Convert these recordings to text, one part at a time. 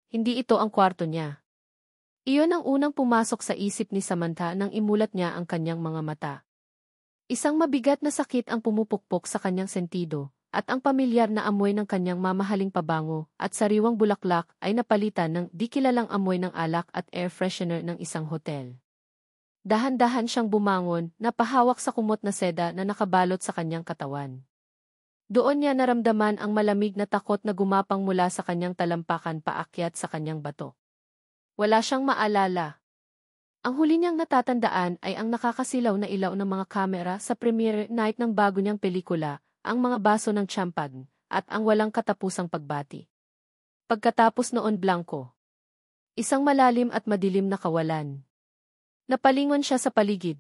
hindi ito ang kwarto niya. Iyon ang unang pumasok sa isip ni Samantha nang imulat niya ang kanyang mga mata. Isang mabigat na sakit ang pumupukpok sa kanyang sentido, at ang pamilyar na amoy ng kanyang mamahaling pabango at sariwang bulaklak ay napalitan ng di kilalang amoy ng alak at air freshener ng isang hotel. Dahan-dahan siyang bumangon, napahawak sa kumot na seda na nakabalot sa kanyang katawan. Doon niya naramdaman ang malamig na takot na gumapang mula sa kanyang talampakan paakyat sa kanyang bato. Wala siyang maalala. Ang huli niyang natatandaan ay ang nakakasilaw na ilaw ng mga kamera sa premiere night ng bago niyang pelikula, ang mga baso ng champagne, at ang walang katapusang pagbati. Pagkatapos noon blanko. Isang malalim at madilim na kawalan. Napalingon siya sa paligid.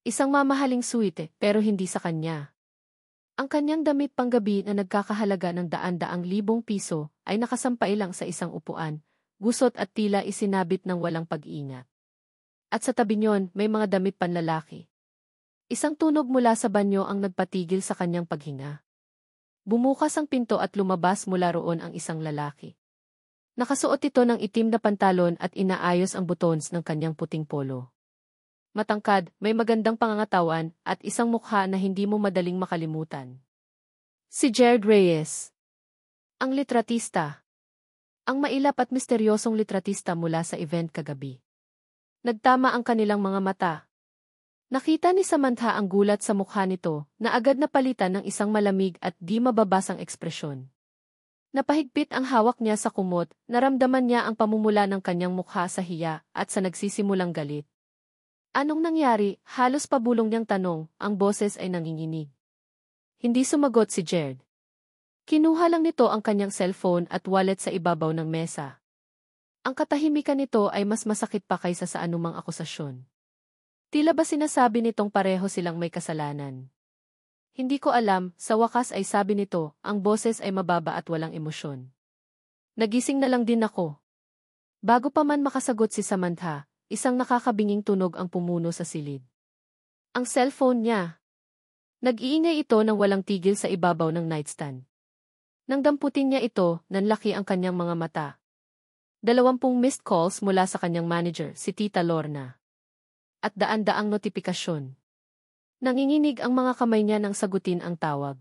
Isang mamahaling suite, pero hindi sa kanya. Ang kanyang damit panggabi na nagkakahalaga ng daan-daang libong piso ay nakasampay lang sa isang upuan, gusot at tila isinabit ng walang pag-iingat. At sa tabi niyon, may mga damit panlalaki. Isang tunog mula sa banyo ang nagpatigil sa kanyang paghinga. Bumukas ang pinto at lumabas mula roon ang isang lalaki. Nakasuot ito ng itim na pantalon at inaayos ang buttons ng kanyang puting polo. Matangkad, may magandang pangangatawan, at isang mukha na hindi mo madaling makalimutan. Si Jared Reyes. Ang litratista. Ang mailap at misteryosong litratista mula sa event kagabi. Nagtama ang kanilang mga mata. Nakita ni Samantha ang gulat sa mukha nito, na agad napalitan ng isang malamig at di mababasang ekspresyon. Napahigpit ang hawak niya sa kumot, naramdaman niya ang pamumula ng kanyang mukha sa hiya at sa nagsisimulang galit. Anong nangyari? Halos pabulong niyang tanong, ang boses ay nanginginig. Hindi sumagot si Jared. Kinuha lang nito ang kanyang cellphone at wallet sa ibabaw ng mesa. Ang katahimikan nito ay mas masakit pa kaysa sa anumang akusasyon. Tila ba sinasabi nitong pareho silang may kasalanan? Hindi ko alam, sa wakas ay sabi nito, ang boses ay mababa at walang emosyon. Nagising na lang din ako. Bago pa man makasagot si Samantha, isang nakakabinging tunog ang pumuno sa silid. Ang cellphone niya. Nag-iingay ito nang walang tigil sa ibabaw ng nightstand. Nang damputin niya ito, nanlaki ang kanyang mga mata. 20 missed calls mula sa kanyang manager, si Tita Lorna. At daan-daang notifikasyon. Nanginginig ang mga kamay niya nang sagutin ang tawag.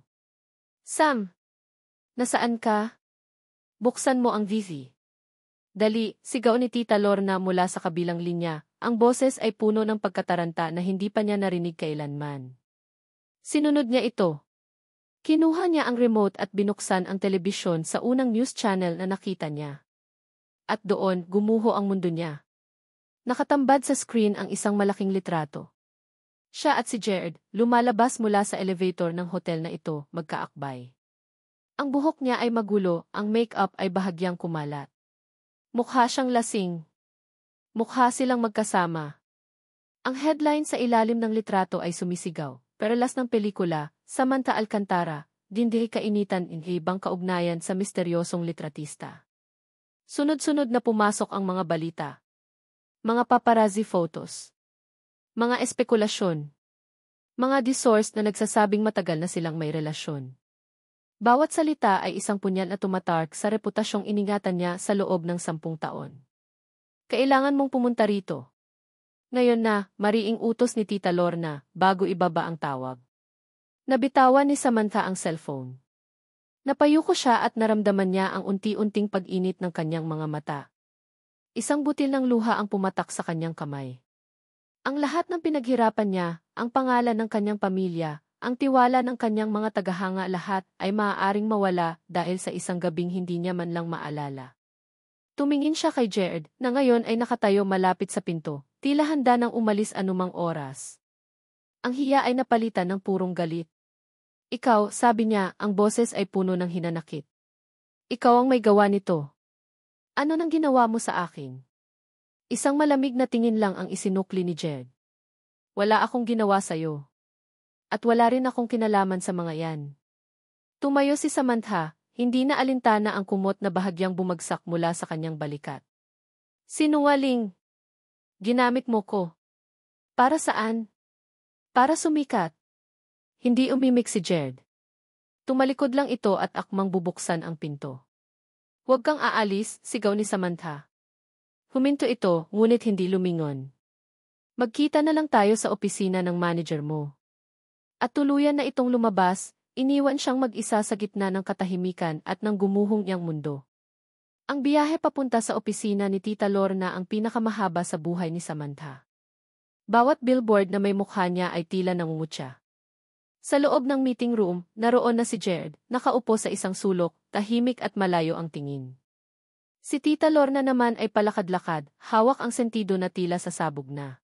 Sam! Nasaan ka? Buksan mo ang VV. Dali, sigaw ni Tita Lorna mula sa kabilang linya, ang boses ay puno ng pagkataranta na hindi pa niya narinig kailanman. Sinunod niya ito. Kinuha niya ang remote at binuksan ang telebisyon sa unang news channel na nakita niya. At doon, gumuho ang mundo niya. Nakatambad sa screen ang isang malaking litrato. Siya at si Jared, lumalabas mula sa elevator ng hotel na ito, magkaakbay. Ang buhok niya ay magulo, ang make-up ay bahagyang kumalat. Mukha siyang lasing. Mukha silang magkasama. Ang headline sa ilalim ng litrato ay sumisigaw, Perlas ng pelikula, Samantha Alcantara, Dindihi kainitan inhibang kaugnayan sa misteryosong litratista. Sunod-sunod na pumasok ang mga balita. Mga paparazzi photos. Mga espekulasyon. Mga disource na nagsasabing matagal na silang may relasyon. Bawat salita ay isang punyal na tumatark sa reputasyong iningatan niya sa loob ng 10 taon. Kailangan mong pumunta rito. Ngayon na, mariing utos ni Tita Lorna, bago ibaba ang tawag. Nabitawan ni Samantha ang cellphone. Napayuko siya at naramdaman niya ang unti-unting pag-init ng kanyang mga mata. Isang butil ng luha ang pumatak sa kanyang kamay. Ang lahat ng pinaghirapan niya, ang pangalan ng kanyang pamilya, ang tiwala ng kanyang mga tagahanga lahat ay maaaring mawala dahil sa isang gabing hindi niya man lang maalala. Tumingin siya kay Jared, na ngayon ay nakatayo malapit sa pinto, tila handa nang umalis anumang oras. Ang hiya ay napalitan ng purong galit. Ikaw, sabi niya, ang boses ay puno ng hinanakit. Ikaw ang may gawa nito. Ano nang ginawa mo sa akin? Isang malamig na tingin lang ang isinukli ni Jared. Wala akong ginawa sa'yo. At wala rin akong kinalaman sa mga yan. Tumayo si Samantha, hindi na alintana ang kumot na bahagyang bumagsak mula sa kanyang balikat. Sinungaling! Ginamit mo ko. Para saan? Para sumikat. Hindi umimik si Jared. Tumalikod lang ito at akmang bubuksan ang pinto. Huwag kang aalis, sigaw ni Samantha. Huminto ito, ngunit hindi lumingon. Magkita na lang tayo sa opisina ng manager mo. At tuluyan na itong lumabas, iniwan siyang mag-isa sa gitna ng katahimikan at ng gumuhong niyang mundo. Ang biyahe papunta sa opisina ni Tita Lorna ang pinakamahaba sa buhay ni Samantha. Bawat billboard na may mukha niya ay tila nangungutya. Sa loob ng meeting room, naroon na si Jared, nakaupo sa isang sulok, tahimik at malayo ang tingin. Si Tita Lorna naman ay palakad-lakad, hawak ang sentido na tila sasabog na.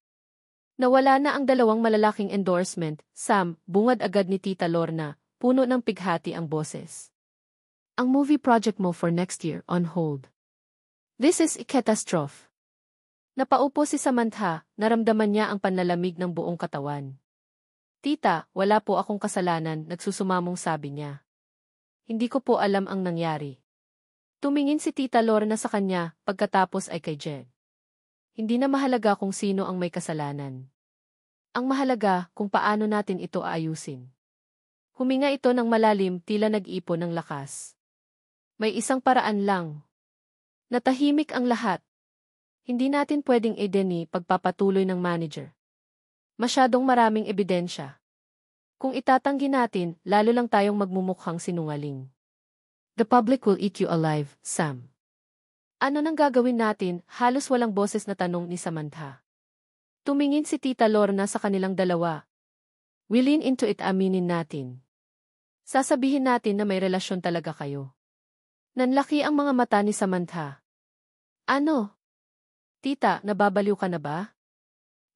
Nawala na ang dalawang malalaking endorsement, Sam, bungad agad ni Tita Lorna, puno ng pighati ang boses. Ang movie project mo for next year on hold. This is a catastrophe. Napaupo si Samantha, naramdaman niya ang panlalamig ng buong katawan. Tita, wala po akong kasalanan, nagsusumamong sabi niya. Hindi ko po alam ang nangyari. Tumingin si Tita Lorna sa kanya, pagkatapos ay kay Jed. Hindi na mahalaga kung sino ang may kasalanan. Ang mahalaga kung paano natin ito aayusin. Huminga ito ng malalim, tila nag-ipon ng lakas. May isang paraan lang. Natahimik ang lahat. Hindi natin pwedeng ideni pagpapatuloy ng manager. Masyadong maraming ebidensya. Kung itatanggi natin, lalo lang tayong magmumukhang sinungaling. The public will eat you alive, Sam. Ano nang gagawin natin? Halos walang boses na tanong ni Samantha. Tumingin si Tita Lorna sa kanilang dalawa. We lean into it, aminin natin. Sasabihin natin na may relasyon talaga kayo. Nanlaki ang mga mata ni Samantha. Ano? Tita, nababaliw ka na ba?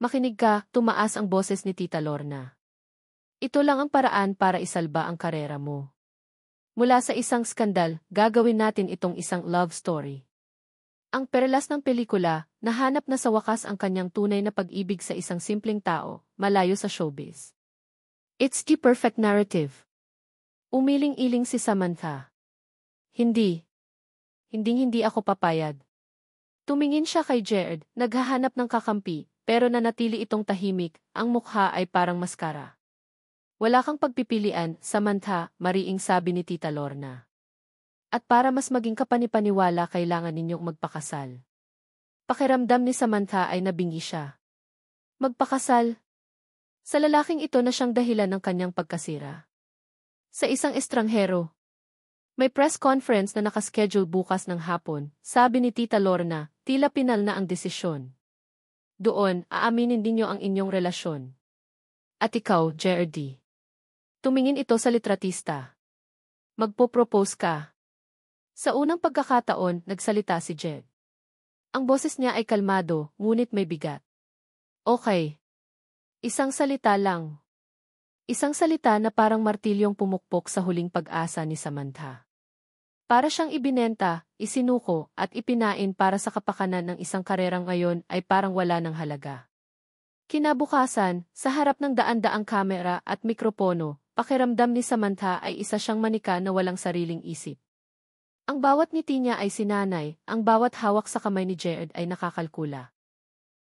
Makinig ka, tumaas ang boses ni Tita Lorna. Ito lang ang paraan para isalba ang karera mo. Mula sa isang skandal, gagawin natin itong isang love story. Ang perlas ng pelikula, nahanap na sa wakas ang kanyang tunay na pag-ibig sa isang simpleng tao, malayo sa showbiz. It's the perfect narrative. Umiling-iling si Samantha. Hindi. Hindi ako papayag. Tumingin siya kay Jared, naghahanap ng kakampi, pero nanatili itong tahimik, ang mukha ay parang maskara. Wala kang pagpipilian, Samantha, mariing sabi ni Tita Lorna. At para mas maging kapanipaniwala, kailangan ninyong magpakasal. Pakiramdam ni Samantha ay nabingi siya. Magpakasal? Sa lalaking ito na siyang dahilan ng kanyang pagkasira. Sa isang estranghero. May press conference na nakaschedule bukas ng hapon, sabi ni Tita Lorna, tila pinal na ang desisyon. Doon, aaminin ninyo ang inyong relasyon. At ikaw, Jerdy. Tumingin ito sa litratista. Magpo-propose ka. Sa unang pagkakataon, nagsalita si Jed. Ang boses niya ay kalmado, ngunit may bigat. Okay. Isang salita lang. Isang salita na parang martilyong pumukpok sa huling pag-asa ni Samantha. Para siyang ibinenta, isinuko, at ipinain para sa kapakanan ng isang karerang ngayon ay parang wala ng halaga. Kinabukasan, sa harap ng daan-daang kamera at mikropono, pakiramdam ni Samantha ay isa siyang manika na walang sariling isip. Ang bawat ngiti niya ay sinanay, ang bawat hawak sa kamay ni Jared ay nakakalkula.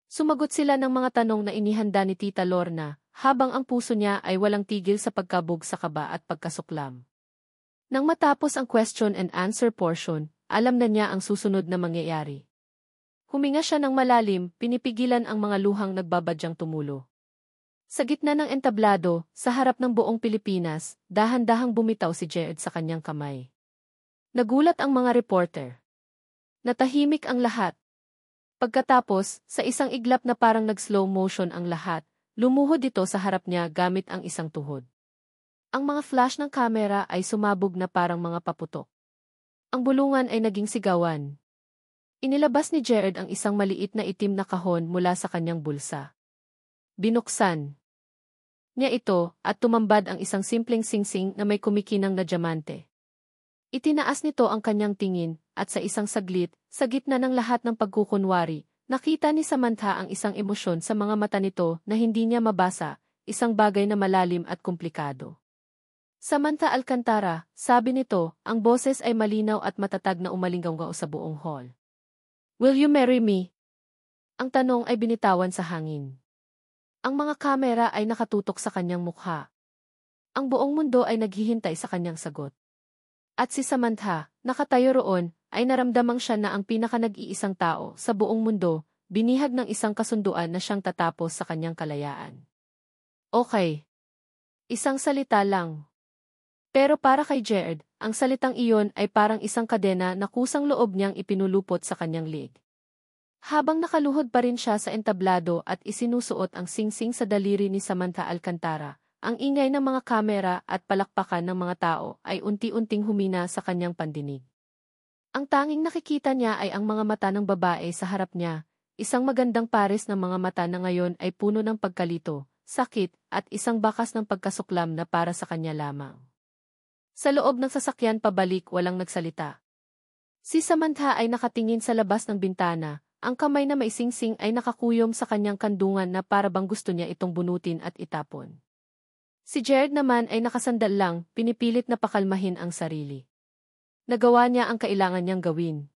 Sumagot sila ng mga tanong na inihanda ni Tita Lorna, habang ang puso niya ay walang tigil sa pagkabog sa kaba at pagkasuklam. Nang matapos ang question and answer portion, alam na niya ang susunod na mangyayari. Huminga siya ng malalim, pinipigilan ang mga luhang nagbabadyang tumulo. Sa gitna ng entablado, sa harap ng buong Pilipinas, dahan-dahang bumitaw si Jared sa kanyang kamay. Nagulat ang mga reporter. Natahimik ang lahat. Pagkatapos, sa isang iglap na parang nag-slow motion ang lahat, lumuhod ito sa harap niya gamit ang isang tuhod. Ang mga flash ng kamera ay sumabog na parang mga paputok. Ang bulungan ay naging sigawan. Inilabas ni Jared ang isang maliit na itim na kahon mula sa kanyang bulsa. Binuksan niya ito at tumambad ang isang simpleng singsing na may kumikinang na diamante. Itinaas nito ang kanyang tingin at sa isang saglit, sa gitna ng lahat ng pagkukunwari, nakita ni Samantha ang isang emosyon sa mga mata nito na hindi niya mabasa, isang bagay na malalim at komplikado. Samantha Alcantara, sabi nito, ang boses ay malinaw at matatag na umalinggaw sa buong hall. Will you marry me? Ang tanong ay binitawan sa hangin. Ang mga kamera ay nakatutok sa kanyang mukha. Ang buong mundo ay naghihintay sa kanyang sagot. At si Samantha, nakatayo roon, ay naramdamang siya na ang pinaka-nag-iisang tao sa buong mundo, binihag ng isang kasunduan na siyang tatapos sa kanyang kalayaan. Okay. Isang salita lang. Pero para kay Jared, ang salitang iyon ay parang isang kadena na kusang loob niyang ipinulupot sa kanyang liig. Habang nakaluhod pa rin siya sa entablado at isinusuot ang singsing sa daliri ni Samantha Alcantara, ang ingay ng mga kamera at palakpakan ng mga tao ay unti-unting humina sa kanyang pandinig. Ang tanging nakikita niya ay ang mga mata ng babae sa harap niya, isang magandang pares ng mga mata na ngayon ay puno ng pagkalito, sakit, at isang bakas ng pagkasuklam na para sa kanya lamang. Sa loob ng sasakyan pabalik walang nagsalita. Si Samantha ay nakatingin sa labas ng bintana, ang kamay na maisingsing ay nakakuyom sa kanyang kandungan na para bang gusto niya itong bunutin at itapon. Si Jared naman ay nakasandal lang, pinipilit na pakalmahin ang sarili. Nagawa niya ang kailangan niyang gawin.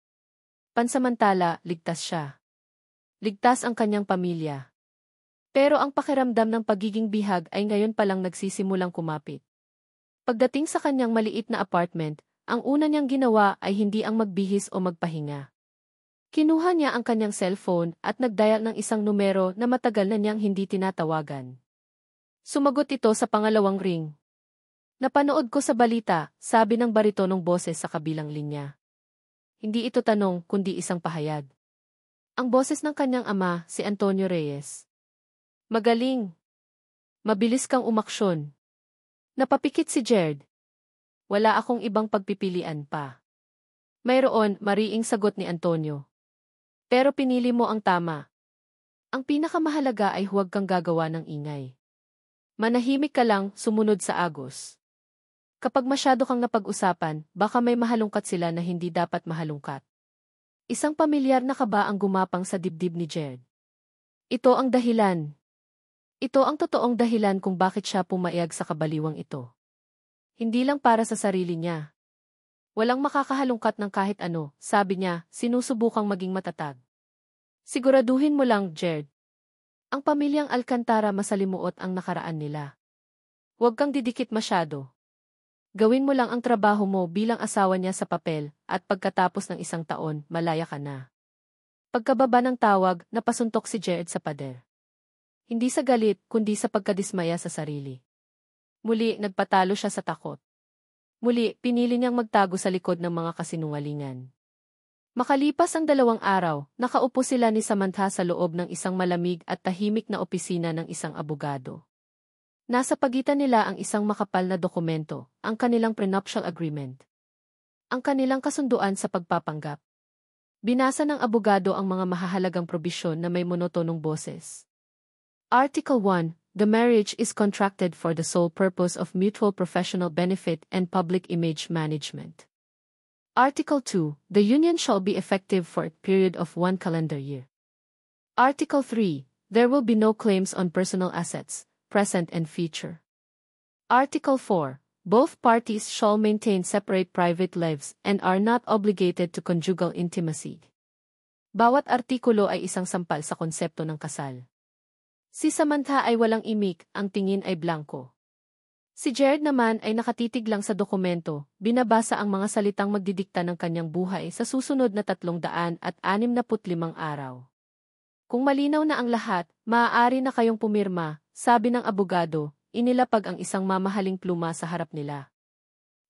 Pansamantala, ligtas siya. Ligtas ang kanyang pamilya. Pero ang pakiramdam ng pagiging bihag ay ngayon palang nagsisimulang kumapit. Pagdating sa kanyang maliit na apartment, ang una niyang ginawa ay hindi ang magbihis o magpahinga. Kinuha niya ang kanyang cellphone at nagdial ng isang numero na matagal na niyang hindi tinatawagan. Sumagot ito sa pangalawang ring. Napanood ko sa balita, sabi ng baritonong boses sa kabilang linya. Hindi ito tanong kundi isang pahayag. Ang boses ng kanyang ama, si Antonio Reyes. Magaling. Mabilis kang umaksyon. Napapikit si Jared. Wala akong ibang pagpipilian pa. Mayroon, mariing sagot ni Antonio. Pero pinili mo ang tama. Ang pinakamahalaga ay huwag kang gagawa ng ingay. Manahimik ka lang, sumunod sa agos. Kapag masyado kang napag-usapan, baka may mahalungkat sila na hindi dapat mahalungkat. Isang pamilyar na kaba ang gumapang sa dibdib ni Jared. Ito ang dahilan. Ito ang totoong dahilan kung bakit siya pumayag sa kabaliwang ito. Hindi lang para sa sarili niya. Walang makakahalungkat ng kahit ano, sabi niya, sinusubukang maging matatag. Siguraduhin mo lang, Jared. Ang pamilyang Alcantara masalimuot ang nakaraan nila. Huwag kang didikit masyado. Gawin mo lang ang trabaho mo bilang asawa niya sa papel, at pagkatapos ng isang taon, malaya ka na. Pagkababa ng tawag, napasuntok si Jared sa pader. Hindi sa galit, kundi sa pagkadismaya sa sarili. Muli, nagpatalo siya sa takot. Muli, pinili niyang magtago sa likod ng mga kasinungalingan. Makalipas ang 2 araw, nakaupo sila ni Samantha sa loob ng isang malamig at tahimik na opisina ng isang abogado. Nasa pagitan nila ang isang makapal na dokumento, ang kanilang prenuptial agreement. Ang kanilang kasunduan sa pagpapanggap. Binasa ng abogado ang mga mahahalagang probisyon na may monotonong boses. Article 1. The marriage is contracted for the sole purpose of mutual professional benefit and public image management. Article 2. The union shall be effective for a period of 1 calendar year. Article 3. There will be no claims on personal assets, present and future. Article 4. Both parties shall maintain separate private lives and are not obligated to conjugal intimacy. Bawat artikulo ay isang sampal sa konsepto ng kasal. Si Samantha ay walang imik, ang tingin ay blanko. Si Jared naman ay nakatitig lang sa dokumento, binabasa ang mga salitang magdidikta ng kanyang buhay sa susunod na 365 araw. Kung malinaw na ang lahat, maaari na kayong pumirma, sabi ng abogado, inilapag ang isang mamahaling pluma sa harap nila.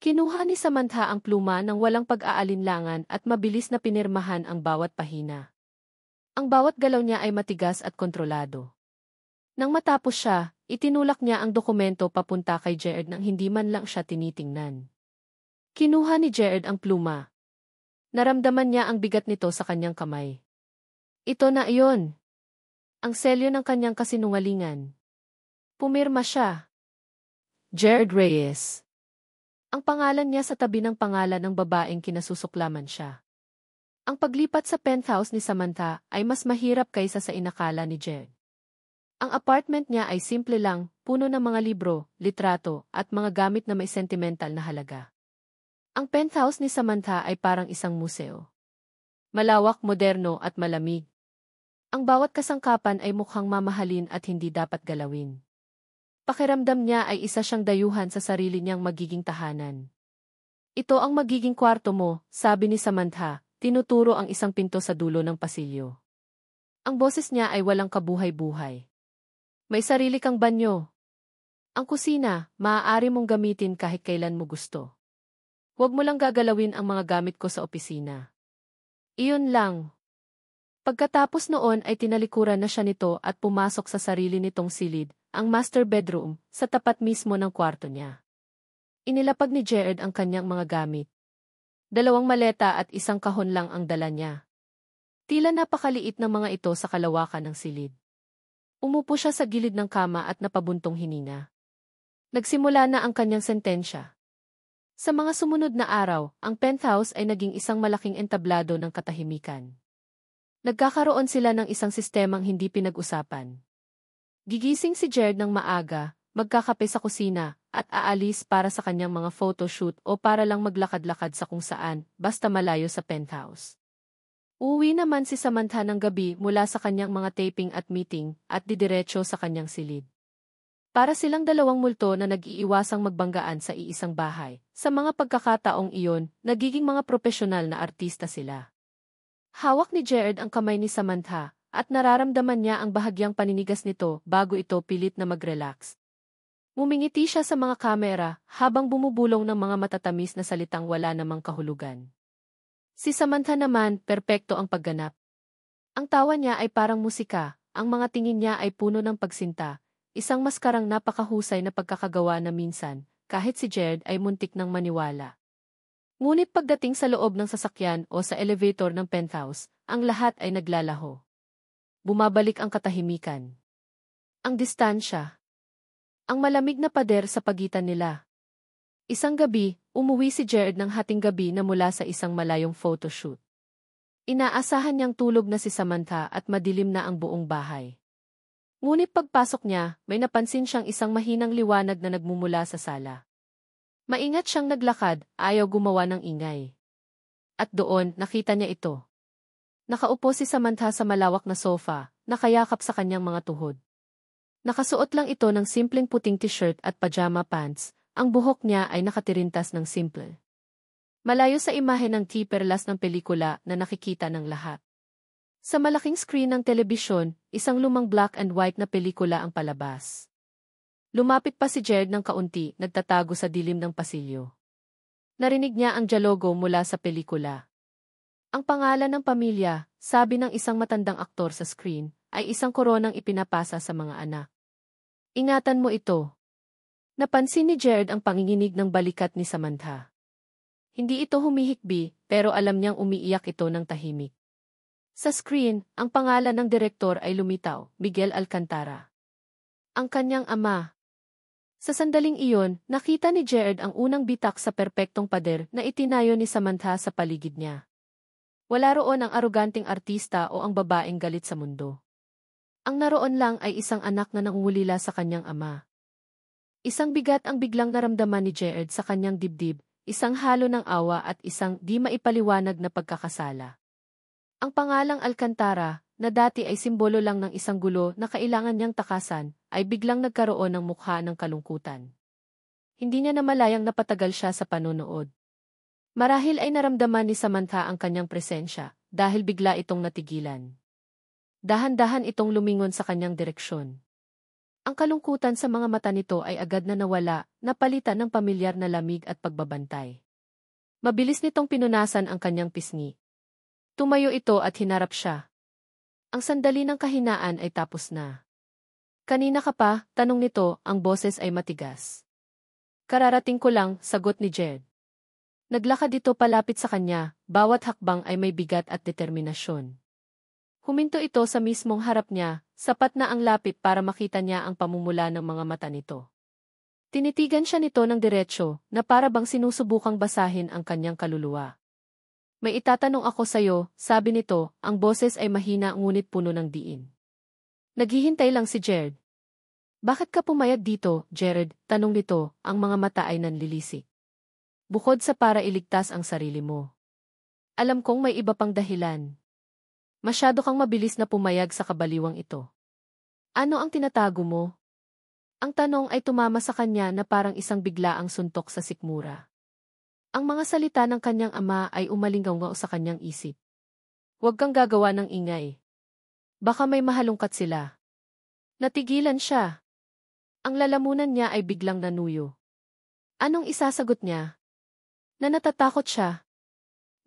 Kinuha ni Samantha ang pluma ng walang pag-aalinlangan at mabilis na pinirmahan ang bawat pahina. Ang bawat galaw niya ay matigas at kontrolado. Nang matapos siya, itinulak niya ang dokumento papunta kay Jared nang hindi man lang siya tinitingnan. Kinuha ni Jared ang pluma. Naramdaman niya ang bigat nito sa kanyang kamay. Ito na iyon. Ang selyo ng kanyang kasinungalingan. Pumirma siya. Jared Reyes. Ang pangalan niya sa tabi ng pangalan ng babaeng kinasusuklaman siya. Ang paglipat sa penthouse ni Samantha ay mas mahirap kaysa sa inakala ni Jared. Ang apartment niya ay simple lang, puno ng mga libro, litrato, at mga gamit na may sentimental na halaga. Ang penthouse ni Samantha ay parang isang museo. Malawak, moderno, at malamig. Ang bawat kasangkapan ay mukhang mamahalin at hindi dapat galawin. Pakiramdam niya ay isa siyang dayuhan sa sarili niyang magiging tahanan. Ito ang magiging kwarto mo, sabi ni Samantha, tinuturo ang isang pinto sa dulo ng pasilyo. Ang boses niya ay walang kabuhay-buhay. May sarili kang banyo. Ang kusina, maaari mong gamitin kahit kailan mo gusto. Huwag mo lang gagalawin ang mga gamit ko sa opisina. Iyon lang. Pagkatapos noon ay tinalikuran na siya nito at pumasok sa sarili nitong silid, ang master bedroom, sa tapat mismo ng kwarto niya. Inilapag ni Jared ang kanyang mga gamit. 2 maleta at isang kahon lang ang dala niya. Tila napakaliit ng mga ito sa kalawakan ng silid. Umupo siya sa gilid ng kama at napabuntong hininga. Nagsimula na ang kanyang sentensya. Sa mga sumunod na araw, ang penthouse ay naging isang malaking entablado ng katahimikan. Nagkakaroon sila ng isang sistemang hindi pinag-usapan. Gigising si Jared ng maaga, magkakape sa kusina, at aalis para sa kanyang mga photoshoot o para lang maglakad-lakad sa kung saan, basta malayo sa penthouse. Uuwi naman si Samantha ng gabi mula sa kanyang mga taping at meeting at didiretso sa kanyang silid. Para silang 2 multo na nag-iiwasang magbanggaan sa iisang bahay. Sa mga pagkakataong iyon, nagiging mga profesional na artista sila. Hawak ni Jared ang kamay ni Samantha, at nararamdaman niya ang bahagyang paninigas nito bago ito pilit na mag-relax. Ngumingiti siya sa mga kamera habang bumubulong ng mga matatamis na salitang wala namang kahulugan. Si Samantha naman, perpekto ang pagganap. Ang tawa niya ay parang musika, ang mga tingin niya ay puno ng pagsinta, isang maskarang napakahusay na pagkakagawa na minsan, kahit si Jared ay muntik ng maniwala. Ngunit pagdating sa loob ng sasakyan o sa elevator ng penthouse, ang lahat ay naglalaho. Bumabalik ang katahimikan. Ang distansya. Ang malamig na pader sa pagitan nila. Isang gabi, umuwi si Jared ng hating gabi na mula sa isang malayong photoshoot. Inaasahan niyang tulog na si Samantha at madilim na ang buong bahay. Ngunit pagpasok niya, may napansin siyang isang mahinang liwanag na nagmumula sa sala. Maingat siyang naglakad, ayaw gumawa ng ingay. At doon, nakita niya ito. Nakaupo si Samantha sa malawak na sofa, nakayakap sa kanyang mga tuhod. Nakasuot lang ito ng simpleng puting t-shirt at pajama pants, ang buhok niya ay nakatirintas ng simple. Malayo sa imahe ng tiperlas ng pelikula na nakikita ng lahat. Sa malaking screen ng telebisyon, isang lumang black and white na pelikula ang palabas. Lumapit pa si Jared ng kaunti, nagtatago sa dilim ng pasilyo. Narinig niya ang dialogo mula sa pelikula. Ang pangalan ng pamilya, sabi ng isang matandang aktor sa screen, ay isang koronang ipinapasa sa mga anak. Ingatan mo ito. Napansin ni Jared ang panginginig ng balikat ni Samantha. Hindi ito humihikbi, pero alam niyang umiiyak ito ng tahimik. Sa screen, ang pangalan ng direktor ay lumitaw, Miguel Alcantara. Ang kanyang ama. Sa sandaling iyon, nakita ni Jared ang unang bitak sa perpektong pader na itinayo ni Samantha sa paligid niya. Wala roon ang aroganting artista o ang babaeng galit sa mundo. Ang naroon lang ay isang anak na nangungulila sa kanyang ama. Isang bigat ang biglang naramdaman ni Jared sa kanyang dibdib, isang halo ng awa at isang di maipaliwanag na pagkakasala. Ang pangalang Alcantara, na dati ay simbolo lang ng isang gulo na kailangan niyang takasan, ay biglang nagkaroon ng mukha ng kalungkutan. Hindi niya namalayang napatagal siya sa panonood. Marahil ay naramdaman ni Samantha ang kanyang presensya, dahil bigla itong natigilan. Dahan-dahan itong lumingon sa kanyang direksyon. Ang kalungkutan sa mga mata nito ay agad na nawala, napalitan ng pamilyar na lamig at pagbabantay. Mabilis nitong pinunasan ang kanyang pisngi. Tumayo ito at hinarap siya. Ang sandali ng kahinaan ay tapos na. Kanina ka pa, tanong nito, ang boses ay matigas. Kararating ko lang, sagot ni Jed. Naglakad ito palapit sa kanya, bawat hakbang ay may bigat at determinasyon. Huminto ito sa mismong harap niya, sapat na ang lapit para makita niya ang pamumula ng mga mata nito. Tinitigan siya nito ng diretsyo, na para bang sinusubukang basahin ang kanyang kaluluwa. May itatanong ako sa'yo, sabi nito, ang boses ay mahina ngunit puno ng diin. Naghihintay lang si Jared. Bakit ka pumayag dito, Jared? Tanong nito, ang mga mata ay nanlilisik. Bukod sa para iligtas ang sarili mo. Alam kong may iba pang dahilan. Masyado kang mabilis na pumayag sa kabaliwang ito. Ano ang tinatago mo? Ang tanong ay tumama sa kanya na parang isang biglaang suntok sa sikmura. Ang mga salita ng kanyang ama ay umalinggaw sa kanyang isip. Huwag kang gagawa ng ingay. Baka may mahalungkat sila. Natigilan siya. Ang lalamunan niya ay biglang nanuyo. Anong isasagot niya? Na natatakot siya.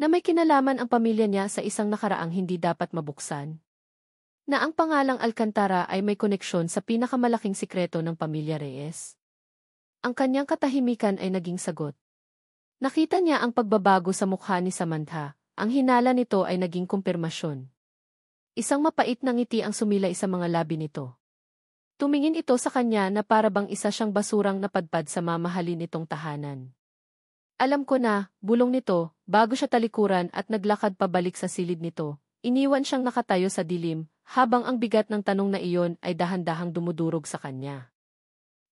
Na may kinalaman ang pamilya niya sa isang nakaraang hindi dapat mabuksan. Na ang pangalang Alcantara ay may koneksyon sa pinakamalaking sikreto ng pamilya Reyes. Ang kanyang katahimikan ay naging sagot. Nakita niya ang pagbabago sa mukha ni Samantha. Ang hinala nito ay naging kumpirmasyon. Isang mapait na ngiti ang sumilay sa mga labi nito. Tumingin ito sa kanya na para bang isa siyang basurang napadpad sa mamahalin nitong tahanan. Alam ko na, bulong nito, bago siya talikuran at naglakad pabalik sa silid nito. Iniwan siyang nakatayo sa dilim, habang ang bigat ng tanong na iyon ay dahan-dahang dumudurog sa kanya.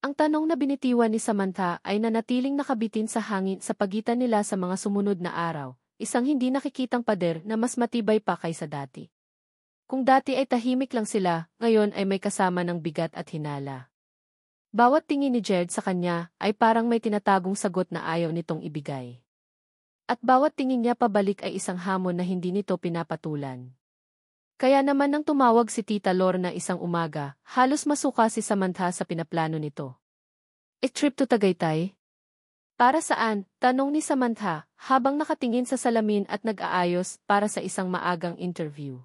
Ang tanong na binitiwan ni Samantha ay nanatiling nakabitin sa hangin sa pagitan nila sa mga sumunod na araw, isang hindi nakikitang pader na mas matibay pa kaysa dati. Kung dati ay tahimik lang sila, ngayon ay may kasama ng bigat at hinala. Bawat tingin ni Jared sa kanya ay parang may tinatagong sagot na ayaw nitong ibigay. At bawat tingin niya pabalik ay isang hamon na hindi nito pinapatulan. Kaya naman nang tumawag si Tita Lorna isang umaga, halos masuka si Samantha sa pinaplano nito. A trip to Tagaytay? Para saan? Tanong ni Samantha, habang nakatingin sa salamin at nag-aayos para sa isang maagang interview.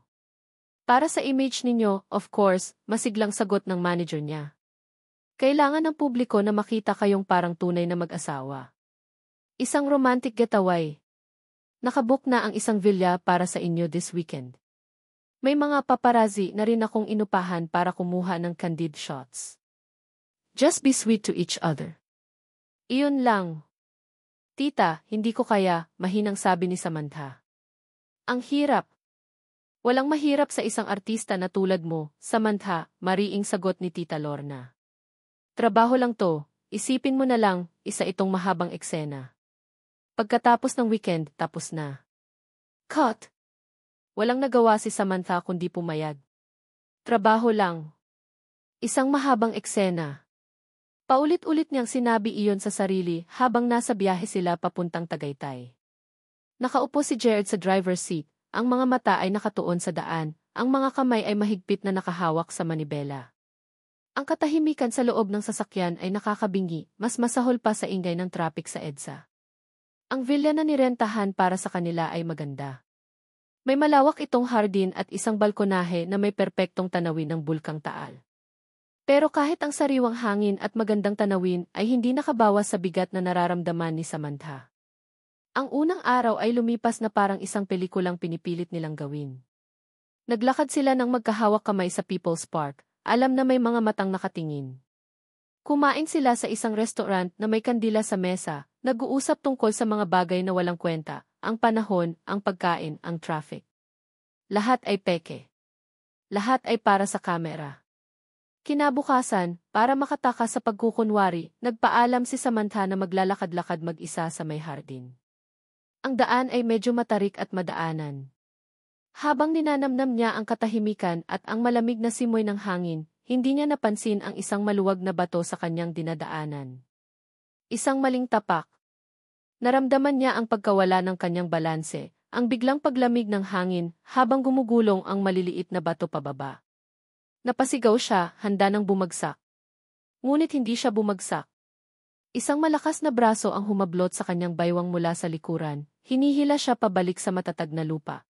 Para sa image ninyo, of course, masiglang sagot ng manager niya. Kailangan ng publiko na makita kayong parang tunay na mag-asawa. Isang romantic getaway. Nakabook na ang isang villa para sa inyo this weekend. May mga paparazzi na rin akong inupahan para kumuha ng candid shots. Just be sweet to each other. Iyon lang. Tita, hindi ko kaya, mahinang sabi ni Samantha. Ang hirap. Walang mahirap sa isang artista na tulad mo, Samantha, mariing sagot ni Tita Lorna. Trabaho lang to, isipin mo na lang, isa itong mahabang eksena. Pagkatapos ng weekend, tapos na. Cut! Walang nagawa si Samantha kundi pumayag. Trabaho lang. Isang mahabang eksena. Paulit-ulit niyang sinabi iyon sa sarili habang nasa biyahe sila papuntang Tagaytay. Nakaupo si Jared sa driver's seat, ang mga mata ay nakatuon sa daan, ang mga kamay ay mahigpit na nakahawak sa manibela. Ang katahimikan sa loob ng sasakyan ay nakakabingi, mas masahol pa sa ingay ng traffic sa EDSA. Ang villa na nirentahan para sa kanila ay maganda. May malawak itong hardin at isang balkonahe na may perpektong tanawin ng Bulkang Taal. Pero kahit ang sariwang hangin at magandang tanawin ay hindi nakabawas sa bigat na nararamdaman ni Samantha. Ang unang araw ay lumipas na parang isang pelikulang pinipilit nilang gawin. Naglakad sila ng magkahawak kamay sa People's Park, alam na may mga matang nakatingin. Kumain sila sa isang restaurant na may kandila sa mesa, nag-uusap tungkol sa mga bagay na walang kwenta, ang panahon, ang pagkain, ang traffic. Lahat ay peke. Lahat ay para sa kamera. Kinabukasan, para makatakas sa pagkukunwari, nagpaalam si Samantha na maglalakad-lakad mag-isa sa may hardin. Ang daan ay medyo matarik at madaanan. Habang ninanamnam niya ang katahimikan at ang malamig na simoy ng hangin, hindi niya napansin ang isang maluwag na bato sa kanyang dinadaanan. Isang maling tapak. Naramdaman niya ang pagkawala ng kanyang balanse, ang biglang paglamig ng hangin habang gumugulong ang maliliit na bato pababa. Napasigaw siya, handa nang bumagsak. Ngunit hindi siya bumagsak. Isang malakas na braso ang humablot sa kanyang baywang mula sa likuran, hinihila siya pabalik sa matatag na lupa.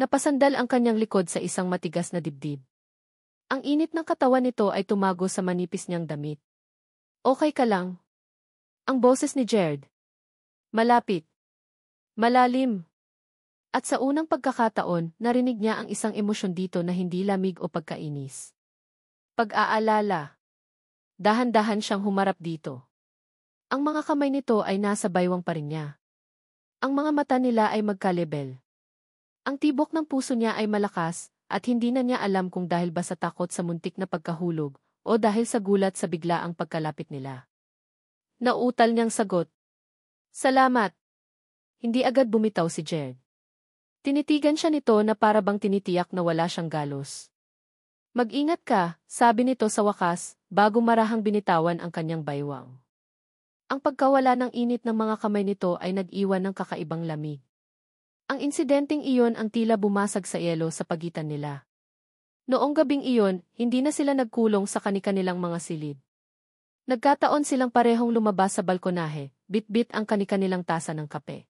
Napasandal ang kanyang likod sa isang matigas na dibdib. Ang init ng katawan nito ay tumago sa manipis niyang damit. Okay ka lang? Ang boses ni Jared. Malapit. Malalim. At sa unang pagkakataon, narinig niya ang isang emosyon dito na hindi lamig o pagkainis. Pag-aalala. Dahan-dahan siyang humarap dito. Ang mga kamay nito ay nasa baywang pa rin niya. Ang mga mata nila ay magkalebel. Ang tibok ng puso niya ay malakas, at hindi na niya alam kung dahil ba sa takot sa muntik na pagkahulog, o dahil sa gulat sa biglaang pagkalapit nila. Nauutal niyang sagot. Salamat. Hindi agad bumitaw si Jared. Tinitigan siya nito na para bang tinitiyak na wala siyang galos. Mag-ingat ka, sabi nito sa wakas, bago marahang binitawan ang kanyang baywang. Ang pagkawala ng init ng mga kamay nito ay nag-iwan ng kakaibang lamig. Ang insidenteng iyon ang tila bumasag sa yelo sa pagitan nila. Noong gabing iyon, hindi na sila nagkulong sa kani-kanilang mga silid. Nagkataon silang parehong lumabas sa balkonahe, bit-bit ang kani-kanilang tasa ng kape.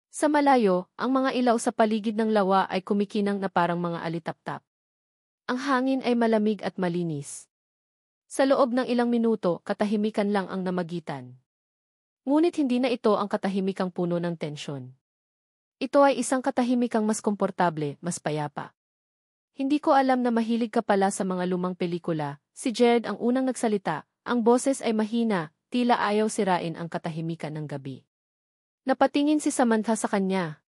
Sa malayo, ang mga ilaw sa paligid ng lawa ay kumikinang na parang mga alitaptap. Ang hangin ay malamig at malinis. Sa loob ng ilang minuto, katahimikan lang ang namagitan. Ngunit hindi na ito ang katahimikang puno ng tensyon. Ito ay isang katahimikang mas komportable, mas payapa. Hindi ko alam na mahilig ka pala sa mga lumang pelikula. Si Jared ang unang nagsalita, ang boses ay mahina, tila ayaw sirain ang katahimikan ng gabi. Napatingin si Samantha sa kanya.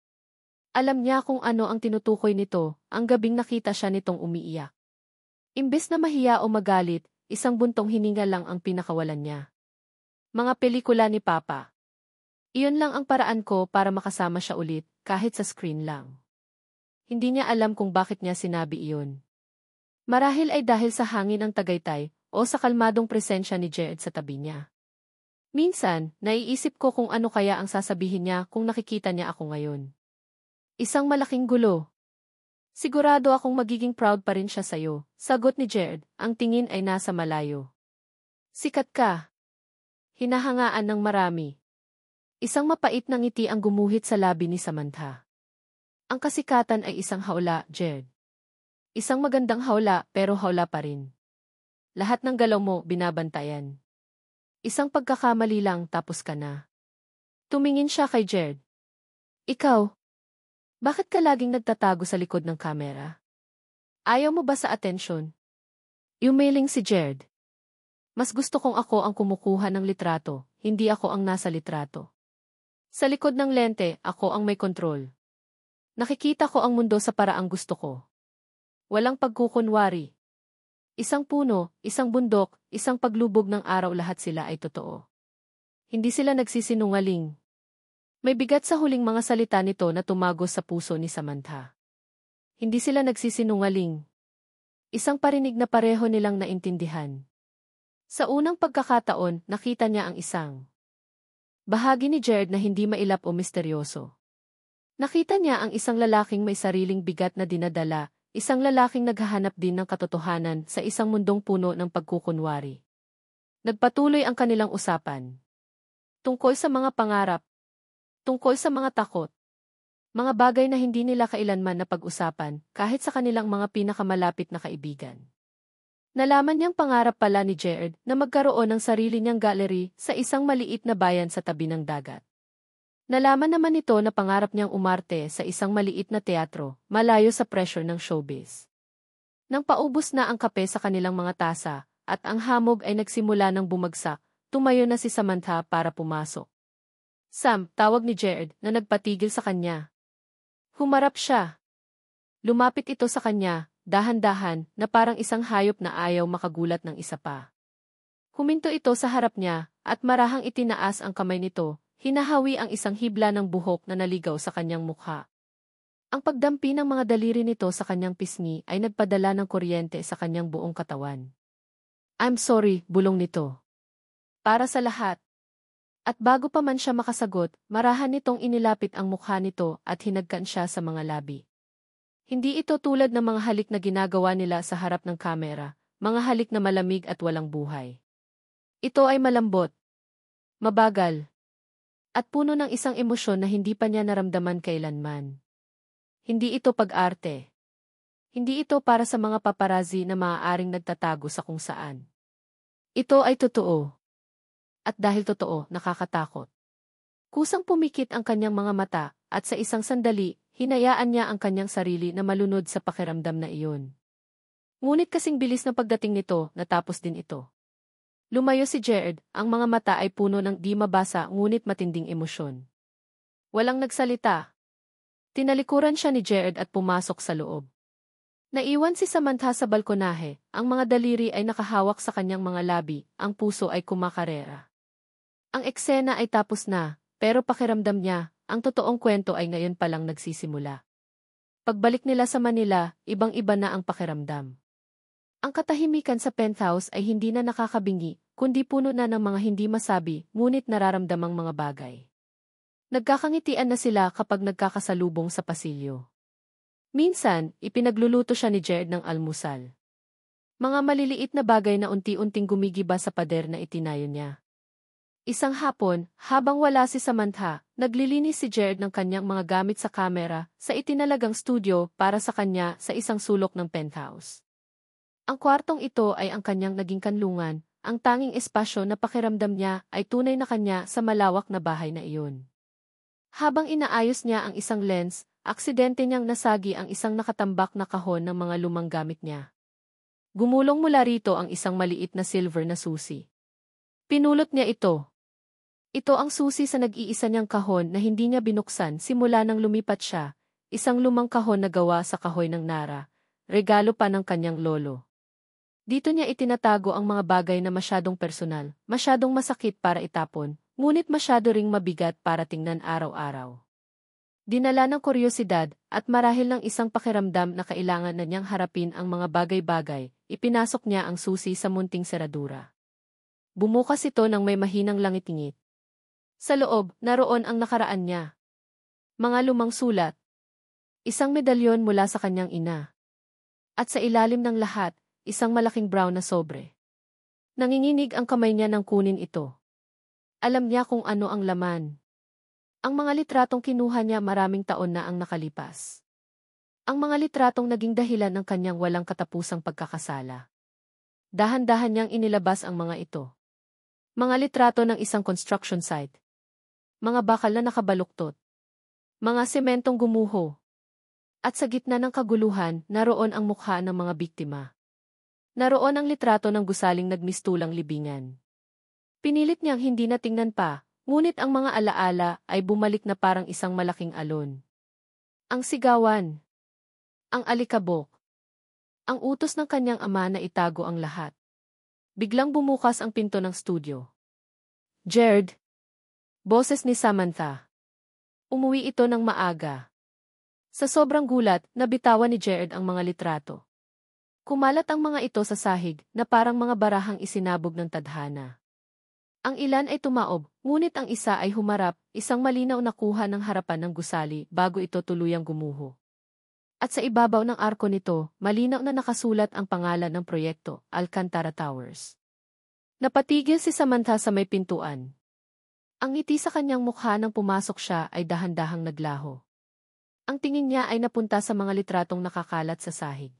Alam niya kung ano ang tinutukoy nito, ang gabing nakita siya nitong umiiyak. Imbes na mahiya o magalit, isang buntong hininga lang ang pinakawalan niya. Mga pelikula ni Papa. Iyon lang ang paraan ko para makasama siya ulit, kahit sa screen lang. Hindi niya alam kung bakit niya sinabi iyon. Marahil ay dahil sa hangin ng Tagaytay, o sa kalmadong presensya ni Jared sa tabi niya. Minsan, naiisip ko kung ano kaya ang sasabihin niya kung nakikita niya ako ngayon. Isang malaking gulo. Sigurado akong magiging proud pa rin siya sa'yo, sagot ni Jared, ang tingin ay nasa malayo. Sikat ka. Hinahangaan ng marami. Isang mapait na ngiti ang gumuhit sa labi ni Samantha. Ang kasikatan ay isang hawla, Jared. Isang magandang hawla pero hawla pa rin. Lahat ng galaw mo binabantayan. Isang pagkakamali lang tapos ka na. Tumingin siya kay Jared. Ikaw? Bakit ka laging nagtatago sa likod ng kamera? Ayaw mo ba sa atensyon? Yumiling si Jared. Mas gusto kong ako ang kumukuha ng litrato, hindi ako ang nasa litrato. Sa likod ng lente, ako ang may kontrol. Nakikita ko ang mundo sa paraang gusto ko. Walang pagkukunwari. Isang puno, isang bundok, isang paglubog ng araw, lahat sila ay totoo. Hindi sila nagsisinungaling. May bigat sa huling mga salita nito na tumagos sa puso ni Samantha. Hindi sila nagsisinungaling. Isang parinig na pareho nilang naintindihan. Sa unang pagkakataon, nakita niya ang isang bahagi ni Jared na hindi mailap o misteryoso. Nakita niya ang isang lalaking may sariling bigat na dinadala, isang lalaking naghahanap din ng katotohanan sa isang mundong puno ng pagkukunwari. Nagpatuloy ang kanilang usapan. Tungkol sa mga pangarap, tungkol sa mga takot, mga bagay na hindi nila kailanman napag-usapan kahit sa kanilang mga pinakamalapit na kaibigan. Nalaman niyang pangarap pala ni Jared na magkaroon ng sarili niyang gallery sa isang maliit na bayan sa tabi ng dagat. Nalaman naman nito na pangarap niyang umarte sa isang maliit na teatro, malayo sa pressure ng showbiz. Nang paubos na ang kape sa kanilang mga tasa, at ang hamog ay nagsimula ng bumagsak, tumayo na si Samantha para pumasok. Sam, tawag ni Jared na nagpatigil sa kanya. Humarap siya. Lumapit ito sa kanya, dahan-dahan, na parang isang hayop na ayaw makagulat ng isa pa. Huminto ito sa harap niya, at marahang itinaas ang kamay nito, hinahawi ang isang hibla ng buhok na naligaw sa kanyang mukha. Ang pagdampi ng mga daliri nito sa kanyang pisngi ay nagpadala ng kuryente sa kanyang buong katawan. I'm sorry, bulong nito. Para sa lahat. At bago pa man siya makasagot, marahan nitong inilapit ang mukha nito at hinagkan siya sa mga labi. Hindi ito tulad ng mga halik na ginagawa nila sa harap ng kamera, mga halik na malamig at walang buhay. Ito ay malambot, mabagal, at puno ng isang emosyon na hindi pa niya naramdaman kailanman. Hindi ito pag-arte. Hindi ito para sa mga paparazzi na maaaring nagtatago sa kung saan. Ito ay totoo. At dahil totoo, nakakatakot. Kusang pumikit ang kanyang mga mata, at sa isang sandali, hinayaan niya ang kanyang sarili na malunod sa pakiramdam na iyon. Ngunit kasing bilis ng pagdating nito, natapos din ito. Lumayo si Jared, ang mga mata ay puno ng di mabasa ngunit matinding emosyon. Walang nagsalita. Tinalikuran siya ni Jared at pumasok sa loob. Naiwan si Samantha sa balkonahe, ang mga daliri ay nakahawak sa kanyang mga labi, ang puso ay kumakarera. Ang eksena ay tapos na, pero pakiramdam niya, ang totoong kwento ay ngayon palang nagsisimula. Pagbalik nila sa Manila, ibang-iba na ang pakiramdam. Ang katahimikan sa penthouse ay hindi na nakakabingi, kundi puno na ng mga hindi masabi, ngunit nararamdamang mga bagay. Nagkakangitian na sila kapag nagkakasalubong sa pasilyo. Minsan, ipinagluluto siya ni Jared ng almusal. Mga maliliit na bagay na unti-unting gumigiba sa pader na itinayo niya. Isang hapon, habang wala si Samantha, naglilinis si Jared ng kanyang mga gamit sa kamera sa itinalagang studio para sa kanya sa isang sulok ng penthouse. Ang kwartong ito ay ang kanyang naging kanlungan, ang tanging espasyo na pakiramdam niya ay tunay na kanya sa malawak na bahay na iyon. Habang inaayos niya ang isang lens, aksidente niyang nasagi ang isang nakatambak na kahon ng mga lumang gamit niya. Gumulong mula rito ang isang maliit na silver na susi. Pinulot niya ito. Ito ang susi sa nag-iisa niyang kahon na hindi niya binuksan simula nang lumipat siya, isang lumang kahon na gawa sa kahoy ng Nara, regalo pa ng kanyang lolo. Dito niya itinatago ang mga bagay na masyadong personal, masyadong masakit para itapon, ngunit masyado ring mabigat para tingnan araw-araw. Dinala ng kuryosidad at marahil ng isang pakiramdam na kailangan na niyang harapin ang mga bagay-bagay, ipinasok niya ang susi sa munting seradura. Bumukas ito ng may mahinang langit-ngit. Sa loob, naroon ang nakaraan niya. Mga lumang sulat. Isang medalyon mula sa kanyang ina. At sa ilalim ng lahat, isang malaking brown na sobre. Nanginginig ang kamay niya nang kunin ito. Alam niya kung ano ang laman. Ang mga litratong kinuha niya maraming taon na ang nakalipas. Ang mga litratong naging dahilan ng kanyang walang katapusang pagkakasala. Dahan-dahan niyang inilabas ang mga ito. Mga litrato ng isang construction site. Mga bakal na nakabaluktot. Mga sementong gumuho. At sa gitna ng kaguluhan, naroon ang mukha ng mga biktima. Naroon ang litrato ng gusaling nagmistulang libingan. Pinilit niyang hindi na tingnan pa, ngunit ang mga alaala ay bumalik na parang isang malaking alon. Ang sigawan. Ang alikabok. Ang utos ng kanyang ama na itago ang lahat. Biglang bumukas ang pinto ng studio. Jared. Boses ni Samantha. Umuwi ito ng maaga. Sa sobrang gulat, nabitawan ni Jared ang mga litrato. Kumalat ang mga ito sa sahig na parang mga barahang isinabog ng tadhana. Ang ilan ay tumaob, ngunit ang isa ay humarap, isang malinaw na kuha ng harapan ng gusali bago ito tuluyang gumuho. At sa ibabaw ng arko nito, malinaw na nakasulat ang pangalan ng proyekto, Alcantara Towers. Napatigil si Samantha sa may pintuan. Ang ngiti sa kanyang mukha nang pumasok siya ay dahan-dahang naglaho. Ang tingin niya ay napunta sa mga litratong nakakalat sa sahig.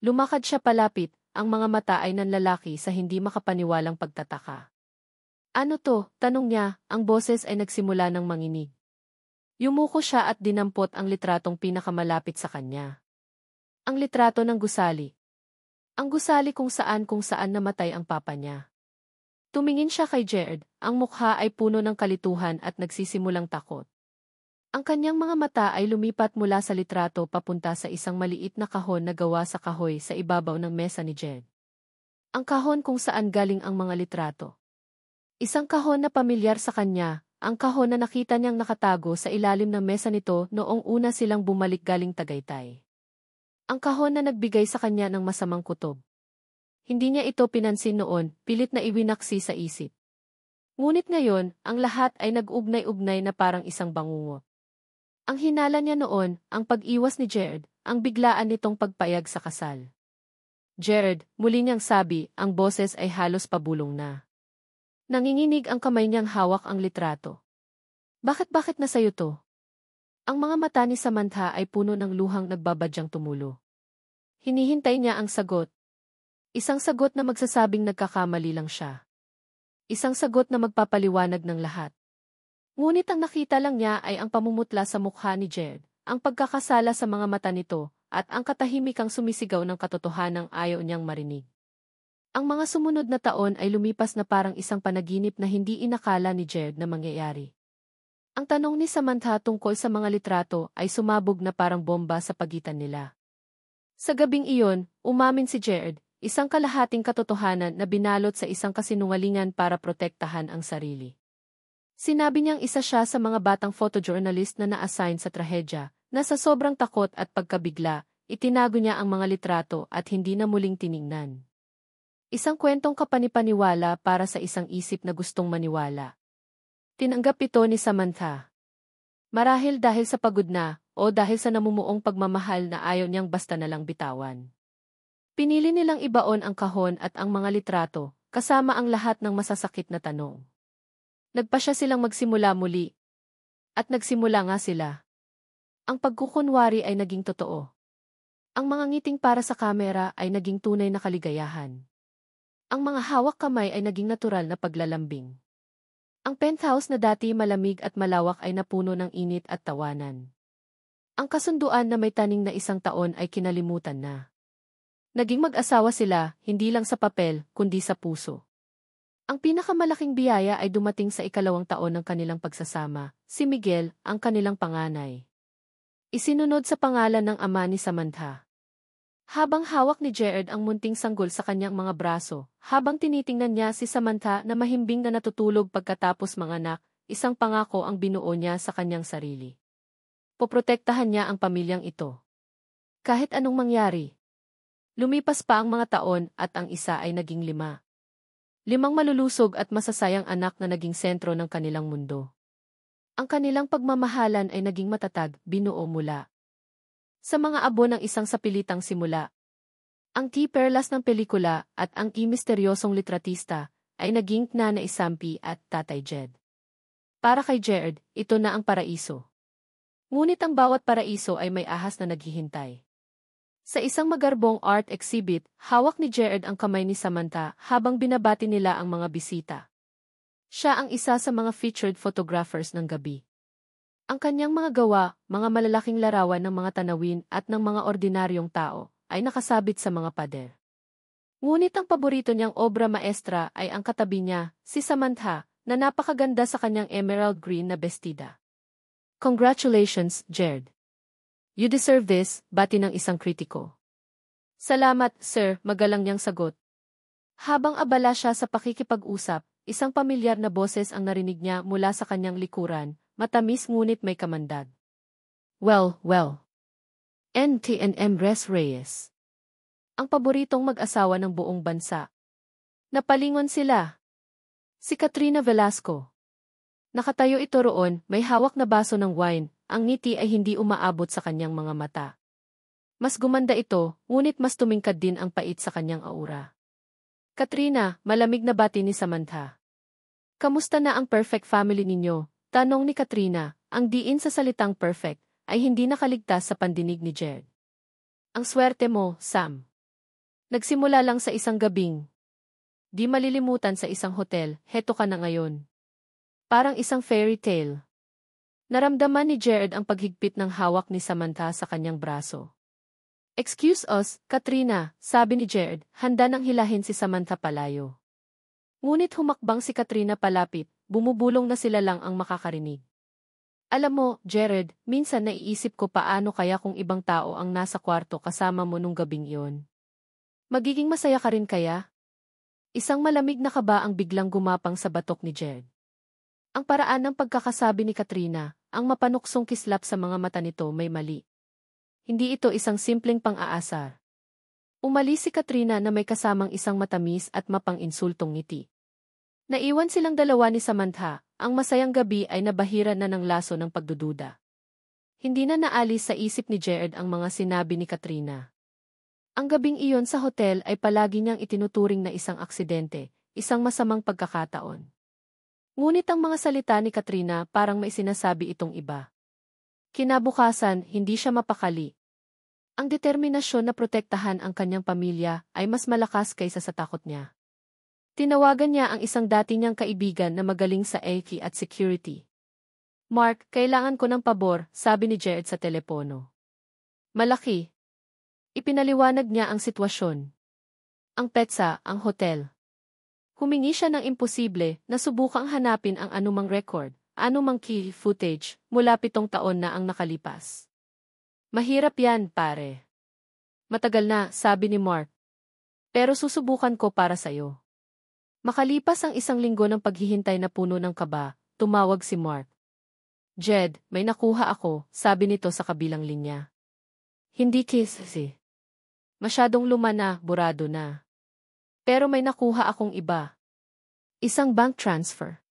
Lumakad siya palapit, ang mga mata ay nanlalaki sa hindi makapaniwalang pagtataka. Ano to? Tanong niya, ang boses ay nagsimula ng manginig. Yumuko siya at dinampot ang litratong pinakamalapit sa kanya. Ang litrato ng gusali. Ang gusali kung saan namatay ang papa niya. Tumingin siya kay Jared, ang mukha ay puno ng kalituhan at nagsisimulang takot. Ang kanyang mga mata ay lumipat mula sa litrato papunta sa isang maliit na kahon na gawa sa kahoy sa ibabaw ng mesa ni Jared. Ang kahon kung saan galing ang mga litrato. Isang kahon na pamilyar sa kanya, ang kahon na nakita niyang nakatago sa ilalim ng mesa nito noong una silang bumalik galing Tagaytay. Ang kahon na nagbigay sa kanya ng masamang kutob. Hindi niya ito pinansin noon, pilit na iwinaksi sa isip. Ngunit ngayon, ang lahat ay nag-ugnay-ugnay na parang isang bangungot. Ang hinala niya noon, ang pag-iwas ni Jared, ang biglaan nitong pagpayag sa kasal. Jared, muli niyang sabi, ang boses ay halos pabulong na. Nanginginig ang kamay niyang hawak ang litrato. Bakit na sa'yo to? Ang mga mata ni Samantha ay puno ng luhang nagbabadyang tumulo. Hinihintay niya ang sagot. Isang sagot na magsasabing nagkakamali lang siya. Isang sagot na magpapaliwanag ng lahat. Ngunit ang nakita lang niya ay ang pamumutla sa mukha ni Jared, ang pagkakasala sa mga mata nito, at ang katahimikang sumisigaw ng katotohanang ayaw niyang marinig. Ang mga sumunod na taon ay lumipas na parang isang panaginip na hindi inakala ni Jared na mangyayari. Ang tanong ni Samantha tungkol sa mga litrato ay sumabog na parang bomba sa pagitan nila. Sa gabing iyon, umamin si Jared, isang kalahating katotohanan na binalot sa isang kasinungalingan para protektahan ang sarili. Sinabi niyang isa siya sa mga batang photojournalist na na-assign sa trahedya, na sa sobrang takot at pagkabigla, itinago niya ang mga litrato at hindi na muling tiningnan. Isang kwentong kapanipaniwala para sa isang isip na gustong maniwala. Tinanggap ito ni Samantha. Marahil dahil sa pagod na, o dahil sa namumuong pagmamahal na ayaw niyang basta na lang bitawan. Pinili nilang ibaon ang kahon at ang mga litrato, kasama ang lahat ng masasakit na tanong. Nagpasya silang magsimula muli. At nagsimula nga sila. Ang pagkukunwari ay naging totoo. Ang mga ngiting para sa kamera ay naging tunay na kaligayahan. Ang mga hawak kamay ay naging natural na paglalambing. Ang penthouse na dati malamig at malawak ay napuno ng init at tawanan. Ang kasunduan na may taning na 1 taon ay kinalimutan na. Naging mag-asawa sila, hindi lang sa papel, kundi sa puso. Ang pinakamalaking biyaya ay dumating sa 2nd taon ng kanilang pagsasama, si Miguel, ang kanilang panganay. Isinunod sa pangalan ng ama ni Samantha. Habang hawak ni Jared ang munting sanggol sa kanyang mga braso, habang tinitingnan niya si Samantha na mahimbing na natutulog pagkatapos manganak, isang pangako ang binuo niya sa kanyang sarili. Poprotektahan niya ang pamilyang ito. Kahit anong mangyari. Lumipas pa ang mga taon at ang isa ay naging 5. 5 malulusog at masasayang anak na naging sentro ng kanilang mundo. Ang kanilang pagmamahalan ay naging matatag, binuo mula sa mga abo ng isang sapilitang simula. Ang T-Perlas ng pelikula at ang misteryosong litratista ay naging Nanay Sampi at Tatay Jed. Para kay Jared, ito na ang paraiso. Ngunit ang bawat paraiso ay may ahas na naghihintay. Sa isang magarbong art exhibit, hawak ni Jared ang kamay ni Samantha habang binabati nila ang mga bisita. Siya ang isa sa mga featured photographers ng gabi. Ang kanyang mga gawa, mga malalaking larawan ng mga tanawin at ng mga ordinaryong tao, ay nakasabit sa mga pader. Ngunit ang paborito niyang obra maestra ay ang katabi niya, si Samantha, na napakaganda sa kanyang emerald green na bestida. Congratulations, Jared. You deserve this, bati ng isang kritiko. Salamat, sir, magalang niyang sagot. Habang abala siya sa pakikipag-usap, isang pamilyar na boses ang narinig niya mula sa kanyang likuran, matamis ngunit may kamandag. Well. NTNM Res Reyes. Ang paboritong mag-asawa ng buong bansa. Napalingon sila. Si Katrina Velasco. Nakatayo ito roon, may hawak na baso ng wine. Ang ngiti ay hindi umaabot sa kanyang mga mata. Mas gumanda ito, ngunit mas tumingkad din ang pait sa kanyang aura. Katrina, malamig na bati ni Samantha. Kamusta na ang perfect family ninyo? Tanong ni Katrina, ang diin sa salitang perfect, ay hindi nakaligtas sa pandinig ni Jared. Ang swerte mo, Sam. Nagsimula lang sa isang gabing. Di malilimutan sa isang hotel, heto ka na ngayon. Parang isang fairy tale. Naramdaman ni Jared ang paghigpit ng hawak ni Samantha sa kanyang braso. Excuse us, Katrina, sabi ni Jared, handa nang hilahin si Samantha palayo. Ngunit humakbang si Katrina palapit, bumubulong na sila lang ang makakarinig. Alam mo, Jared, minsan naiisip ko paano kaya kung ibang tao ang nasa kwarto kasama mo nung gabing iyon. Magiging masaya ka rin kaya? Isang malamig na kaba ang biglang gumapang sa batok ni Jared. Ang paraan ng pagkakasabi ni Katrina, ang mapanuksong kislap sa mga mata nito may mali. Hindi ito isang simpleng pang-aasar. Umalis si Katrina na may kasamang isang matamis at mapang-insultong ngiti. Naiwan silang dalawa ni Samantha, ang masayang gabi ay nabahira na ng laso ng pagdududa. Hindi na naalis sa isip ni Jared ang mga sinabi ni Katrina. Ang gabing iyon sa hotel ay palagi niyang itinuturing na isang aksidente, isang masamang pagkakataon. Ngunit ang mga salita ni Katrina parang may sinasabi itong iba. Kinabukasan, hindi siya mapakali. Ang determinasyon na protektahan ang kanyang pamilya ay mas malakas kaysa sa takot niya. Tinawagan niya ang isang dati niyang kaibigan na magaling sa IT at security. Mark, kailangan ko ng pabor, sabi ni Jared sa telepono. Malaki. Ipinaliwanag niya ang sitwasyon. Ang petsa, ang hotel. Humingi siya ng imposible na subukang hanapin ang anumang record, anumang key footage, mula 7 taon na ang nakalipas. Mahirap yan, pare. Matagal na, sabi ni Mark. Pero susubukan ko para sa'yo. Makalipas ang 1 linggo ng paghihintay na puno ng kaba, tumawag si Mark. Jed, may nakuha ako, sabi nito sa kabilang linya. Hindi kasi. Masyadong luma na, burado na. Pero may nakuha akong iba. Isang bank transfer.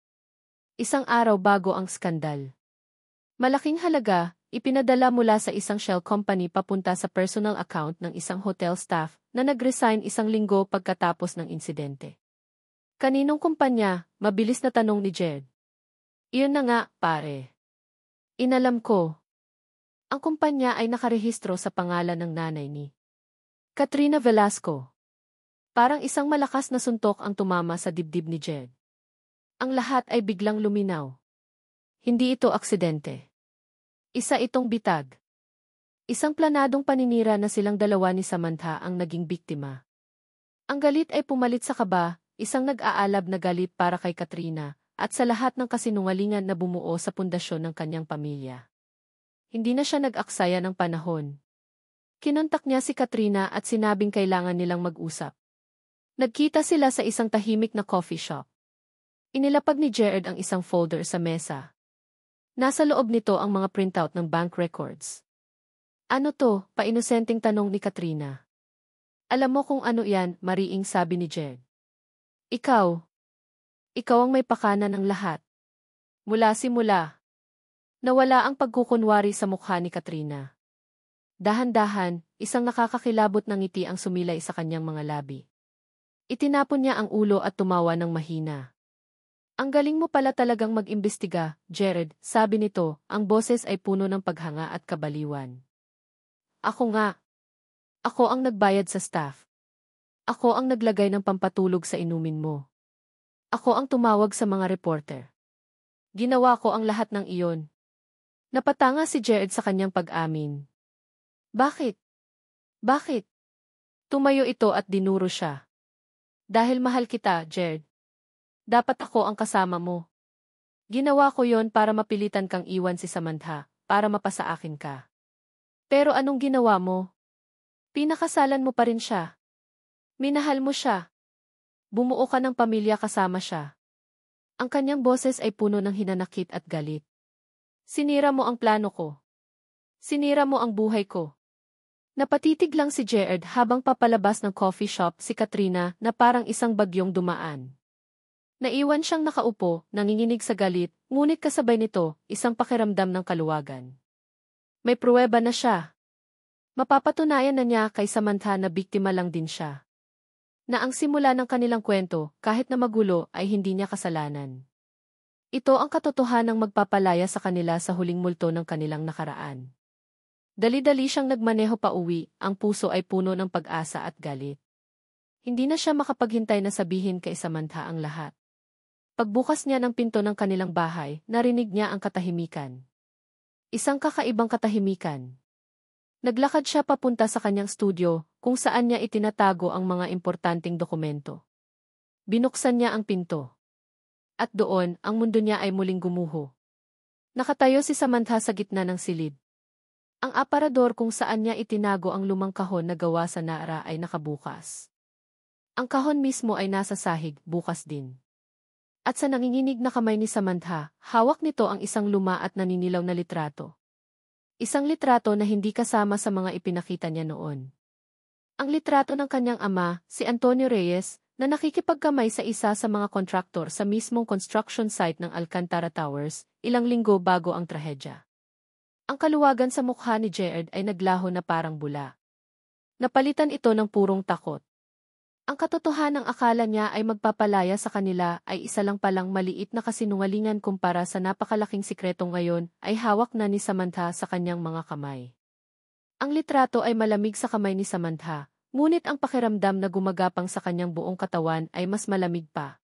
Isang araw bago ang skandal. Malaking halaga, ipinadala mula sa isang shell company papunta sa personal account ng isang hotel staff na nag-resign isang linggo pagkatapos ng insidente. Kaninong kumpanya? Mabilis na tanong ni Jed. Iyon na nga, pare. Inalam ko. Ang kumpanya ay nakarehistro sa pangalan ng nanay ni Katrina Velasco. Parang isang malakas na suntok ang tumama sa dibdib ni Jed. Ang lahat ay biglang luminaw. Hindi ito aksidente. Isa itong bitag. Isang planadong paninira na silang dalawa ni Samantha ang naging biktima. Ang galit ay pumalit sa kaba, isang nag-aalab na galit para kay Katrina, at sa lahat ng kasinungalingan na bumuo sa pundasyon ng kanyang pamilya. Hindi na siya nag-aksaya ng panahon. Kinontak niya si Katrina at sinabing kailangan nilang mag-usap. Nagkita sila sa isang tahimik na coffee shop. Inilapag ni Jared ang isang folder sa mesa. Nasa loob nito ang mga printout ng bank records. Ano to? Painosenteng tanong ni Katrina. Alam mo kung ano yan, mariing sabi ni Jared. Ikaw ang may pakana ng lahat. Mula simula. Nawala ang pagkukunwari sa mukha ni Katrina. Dahan-dahan, isang nakakakilabot na ngiti ang sumilay sa kanyang mga labi. Itinapon niya ang ulo at tumawa ng mahina. Ang galing mo pala talagang mag-imbestiga, Jared, sabi nito, ang boses ay puno ng paghanga at kabaliwan. Ako nga. Ako ang nagbayad sa staff. Ako ang naglagay ng pampatulog sa inumin mo. Ako ang tumawag sa mga reporter. Ginawa ko ang lahat ng iyon. Napatanga si Jared sa kanyang pag-amin. Bakit? Bakit? Tumayo ito at dinuro siya. Dahil mahal kita, Jared. Dapat ako ang kasama mo. Ginawa ko yon para mapilitan kang iwan si Samantha, para mapasa akin ka. Pero anong ginawa mo? Pinakasalan mo pa rin siya. Minahal mo siya. Bumuo ka ng pamilya kasama siya. Ang kanyang boses ay puno ng hinanakit at galit. Sinira mo ang plano ko. Sinira mo ang buhay ko. Napatitig lang si Jared habang papalabas ng coffee shop si Katrina na parang isang bagyong dumaan. Naiwan siyang nakaupo, nanginginig sa galit, ngunit kasabay nito, isang pakiramdam ng kaluwagan. May pruweba na siya. Mapapatunayan na niya kay Samantha na biktima lang din siya. Na ang simula ng kanilang kwento, kahit na magulo, ay hindi niya kasalanan. Ito ang katotohanang magpapalaya sa kanila sa huling multo ng kanilang nakaraan. Dali-dali siyang nagmaneho pa uwi, ang puso ay puno ng pag-asa at galit. Hindi na siya makapaghintay na sabihin kay Samantha ang lahat. Pagbukas niya ng pinto ng kanilang bahay, narinig niya ang katahimikan. Isang kakaibang katahimikan. Naglakad siya papunta sa kanyang studio, kung saan niya itinatago ang mga importanteng dokumento. Binuksan niya ang pinto. At doon, ang mundo niya ay muling gumuho. Nakatayo si Samantha sa gitna ng silid. Ang aparador kung saan niya itinago ang lumang kahon na gawa sa nara ay nakabukas. Ang kahon mismo ay nasa sahig, bukas din. At sa nanginginig na kamay ni Samantha, hawak nito ang isang luma at naninilaw na litrato. Isang litrato na hindi kasama sa mga ipinakita niya noon. Ang litrato ng kanyang ama, si Antonio Reyes, na nakikipagkamay sa isa sa mga kontraktor sa mismong construction site ng Alcantara Towers, ilang linggo bago ang trahedya. Ang kaluwagan sa mukha ni Jared ay naglaho na parang bula. Napalitan ito ng purong takot. Ang katotohanang akala niya ay magpapalaya sa kanila ay isa lang palang maliit na kasinungalingan kumpara sa napakalaking sikretong ngayon ay hawak na ni Samantha sa kanyang mga kamay. Ang litrato ay malamig sa kamay ni Samantha, ngunit ang pakiramdam na gumagapang sa kanyang buong katawan ay mas malamig pa.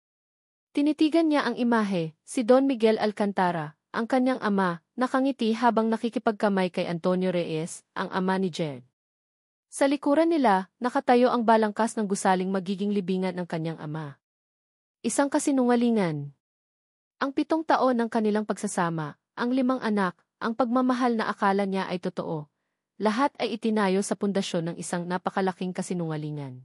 Tinitigan niya ang imahe, si Don Miguel Alcantara, ang kanyang ama, nakangiti habang nakikipagkamay kay Antonio Reyes, ang ama ni Jed. Sa likuran nila, nakatayo ang balangkas ng gusaling magiging libingan ng kanyang ama. Isang kasinungalingan. Ang 7 taon ng kanilang pagsasama, ang 5 anak, ang pagmamahal na akala niya ay totoo. Lahat ay itinayo sa pundasyon ng isang napakalaking kasinungalingan.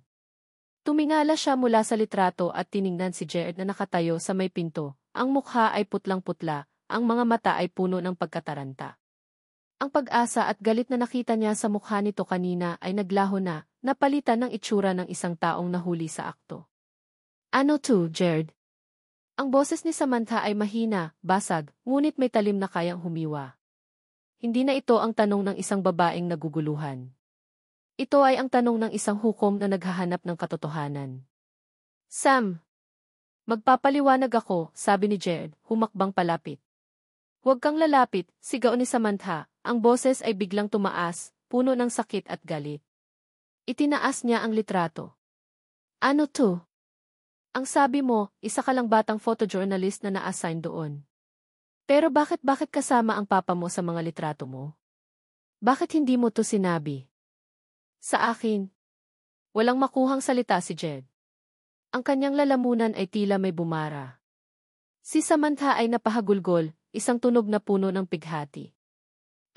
Tumingala siya mula sa litrato at tiningnan si Jared na nakatayo sa may pinto. Ang mukha ay putlang-putla, ang mga mata ay puno ng pagkataranta. Ang pag-asa at galit na nakita niya sa mukha nito kanina ay naglaho na, napalitan ng itsura ng isang taong nahuli sa akto. Ano to, Jared? Ang boses ni Samantha ay mahina, basag, ngunit may talim na kayang humiwa. Hindi na ito ang tanong ng isang babaeng naguguluhan. Ito ay ang tanong ng isang hukom na naghahanap ng katotohanan. Sam! Magpapaliwanag ako, sabi ni Jared, humakbang palapit. Huwag kang lalapit, sigaw ni Samantha, ang boses ay biglang tumaas, puno ng sakit at galit. Itinaas niya ang litrato. Ano to? Ang sabi mo, isa ka lang batang photojournalist na na-assign doon. Pero bakit kasama ang papa mo sa mga litrato mo? Bakit hindi mo to sinabi? Sa akin. Walang makuhang salita si Jed. Ang kanyang lalamunan ay tila may bumara. Si Samantha ay napahagulgol, isang tunog na puno ng pighati.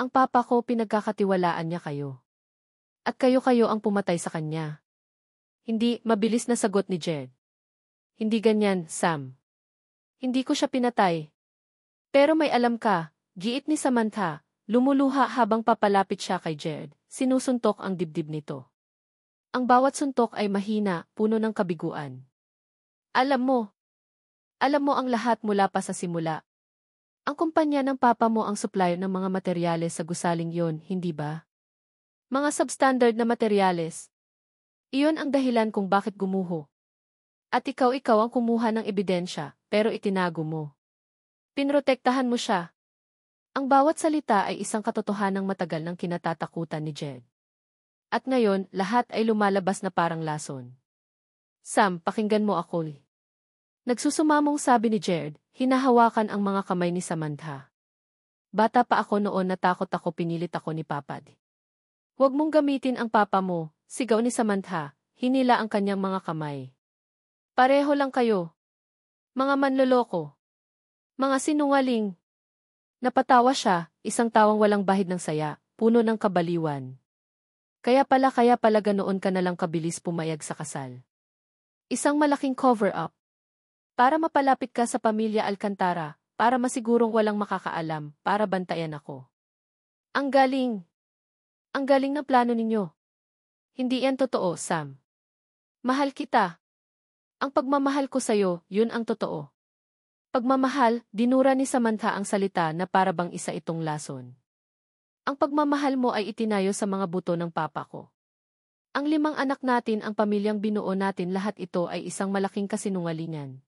Ang papa ko pinagkakatiwalaan niya kayo. At kayo ang pumatay sa kanya. Hindi, mabilis na sagot ni Jed. Hindi ganyan, Sam. Hindi ko siya pinatay. Pero may alam ka, giit ni Samantha, lumuluha habang papalapit siya kay Jed, sinusuntok ang dibdib nito. Ang bawat suntok ay mahina, puno ng kabiguan. Alam mo ang lahat mula pa sa simula. Ang kumpanya ng papa mo ang supplier ng mga materyales sa gusaling yon, hindi ba? Mga substandard na materyales. Iyon ang dahilan kung bakit gumuho. At ikaw ang kumuha ng ebidensya, pero itinago mo. Pinrotektahan mo siya. Ang bawat salita ay isang katotohanang matagal ng kinatatakutan ni Jed. At ngayon, lahat ay lumalabas na parang lason. Sam, pakinggan mo ako. Nagsusumamong sabi ni Jed, hinahawakan ang mga kamay ni Samantha. Bata pa ako noon, natakot ako, pinilit ako ni Papad. Huwag mong gamitin ang papa mo, sigaw ni Samantha, hinila ang kanyang mga kamay. Pareho lang kayo. Mga manloloko. Mga sinungaling. Napatawa siya, isang tawang walang bahid ng saya, puno ng kabaliwan. Kaya pala ganoon ka nalang kabilis pumayag sa kasal. Isang malaking cover-up. Para mapalapit ka sa pamilya Alcantara, para masigurong walang makakaalam, para bantayan ako. Ang galing! Ang galing ng plano ninyo. Hindi yan totoo, Sam. Mahal kita. Ang pagmamahal ko sa'yo, yun ang totoo. Pagmamahal, dinura ni Samantha ang salita na parabang isa itong lason. Ang pagmamahal mo ay itinayo sa mga buto ng papa ko. Ang 5 anak natin, ang pamilyang binuo natin, lahat ito ay isang malaking kasinungalingan.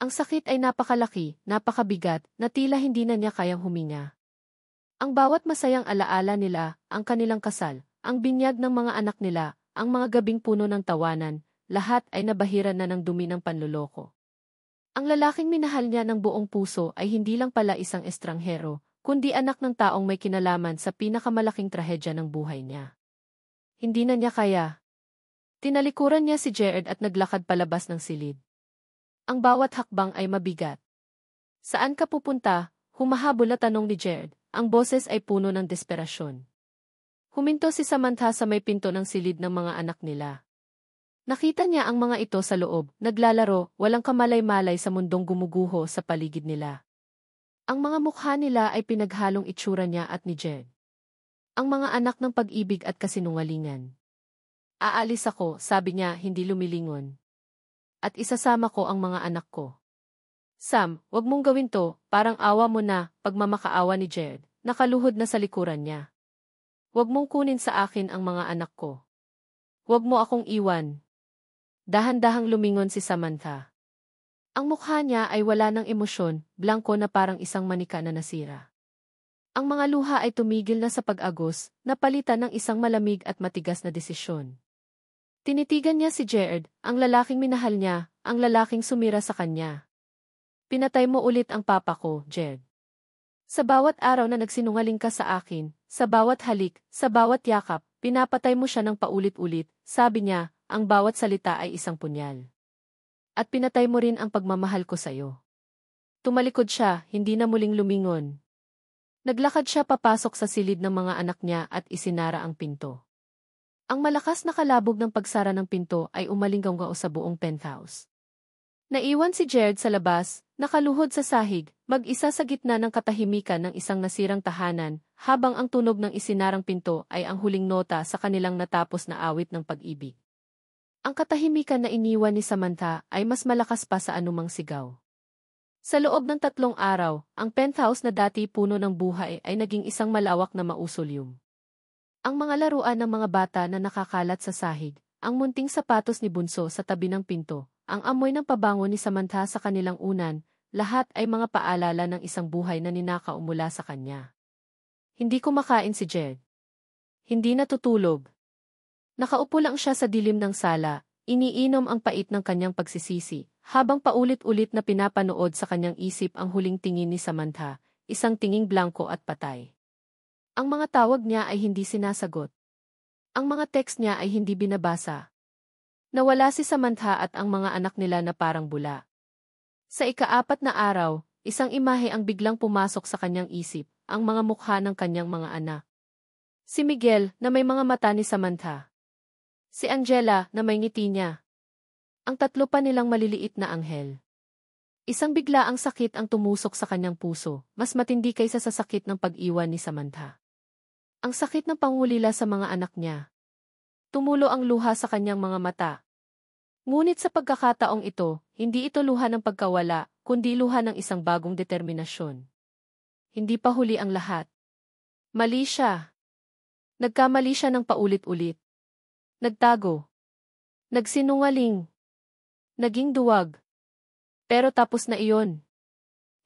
Ang sakit ay napakalaki, napakabigat, na tila hindi na niya kayang huminga. Ang bawat masayang alaala nila, ang kanilang kasal, ang binyag ng mga anak nila, ang mga gabing puno ng tawanan, lahat ay nabahiran na ng dumi ng panloloko. Ang lalaking minahal niya ng buong puso ay hindi lang pala isang estranghero, kundi anak ng taong may kinalaman sa pinakamalaking trahedya ng buhay niya. Hindi na niya kaya. Tinalikuran niya si Jared at naglakad palabas ng silid. Ang bawat hakbang ay mabigat. Saan ka pupunta? Humahabol na tanong ni Jared, ang boses ay puno ng desperasyon. Huminto si Samantha sa may pinto ng silid ng mga anak nila. Nakita niya ang mga ito sa loob, naglalaro, walang kamalay-malay sa mundong gumuguho sa paligid nila. Ang mga mukha nila ay pinaghalong itsura niya at ni Jed. Ang mga anak ng pag-ibig at kasinungalingan. Aalis ako, sabi niya, hindi lumilingon. At isasama ko ang mga anak ko. Sam, wag mong gawin to, parang awa mo na, pagmamakaawa ni Jed, nakaluhod na sa likuran niya. Wag mong kunin sa akin ang mga anak ko. Wag mo akong iwan. Dahan-dahang lumingon si Samantha. Ang mukha niya ay wala ng emosyon, blanko na parang isang manika na nasira. Ang mga luha ay tumigil na sa pag-agos, napalitan ng isang malamig at matigas na desisyon. Tinitigan niya si Jared, ang lalaking minahal niya, ang lalaking sumira sa kanya. Pinatay mo ulit ang papa ko, Jed. Sa bawat araw na nagsinungaling ka sa akin, sa bawat halik, sa bawat yakap, pinapatay mo siya ng paulit-ulit, sabi niya, ang bawat salita ay isang punyal. At pinatay mo rin ang pagmamahal ko sa'yo. Tumalikod siya, hindi na muling lumingon. Naglakad siya papasok sa silid ng mga anak niya at isinara ang pinto. Ang malakas na kalabog ng pagsara ng pinto ay umalinggao sa buong penthouse. Naiwan si Jared sa labas, nakaluhod sa sahig, mag-isa sa gitna ng katahimikan ng isang nasirang tahanan, habang ang tunog ng isinarang pinto ay ang huling nota sa kanilang natapos na awit ng pag-ibig. Ang katahimikan na iniwan ni Samantha ay mas malakas pa sa anumang sigaw. Sa loob ng 3 araw, ang penthouse na dati puno ng buhay ay naging isang malawak na mausoleum. Ang mga laruan ng mga bata na nakakalat sa sahig, ang munting sapatos ni Bunso sa tabi ng pinto, ang amoy ng pabango ni Samantha sa kanilang unan, lahat ay mga paalala ng isang buhay na ninakaw mula sa kanya. Hindi kumakain si Jed. Hindi natutulog. Nakaupo lang siya sa dilim ng sala, iniinom ang pait ng kanyang pagsisisi, habang paulit-ulit na pinapanood sa kanyang isip ang huling tingin ni Samantha, isang tinging blanko at patay. Ang mga tawag niya ay hindi sinasagot. Ang mga text niya ay hindi binabasa. Nawala si Samantha at ang mga anak nila na parang bula. Sa ika-4 na araw, isang imahe ang biglang pumasok sa kanyang isip, ang mga mukha ng kanyang mga anak. Si Miguel na may mga mata ni Samantha. Si Angela na may ngiti niya. Ang 3 pa nilang maliliit na anghel. Isang biglaang sakit ang tumusok sa kanyang puso, mas matindi kaysa sa sakit ng pag-iwan ni Samantha. Ang sakit ng pangulila sa mga anak niya. Tumulo ang luha sa kanyang mga mata. Ngunit sa pagkakataong ito, hindi ito luha ng pagkawala, kundi luha ng isang bagong determinasyon. Hindi pa huli ang lahat. Mali siya. Nagkamali siya ng paulit-ulit. Nagtago. Nagsinungaling. Naging duwag. Pero tapos na iyon.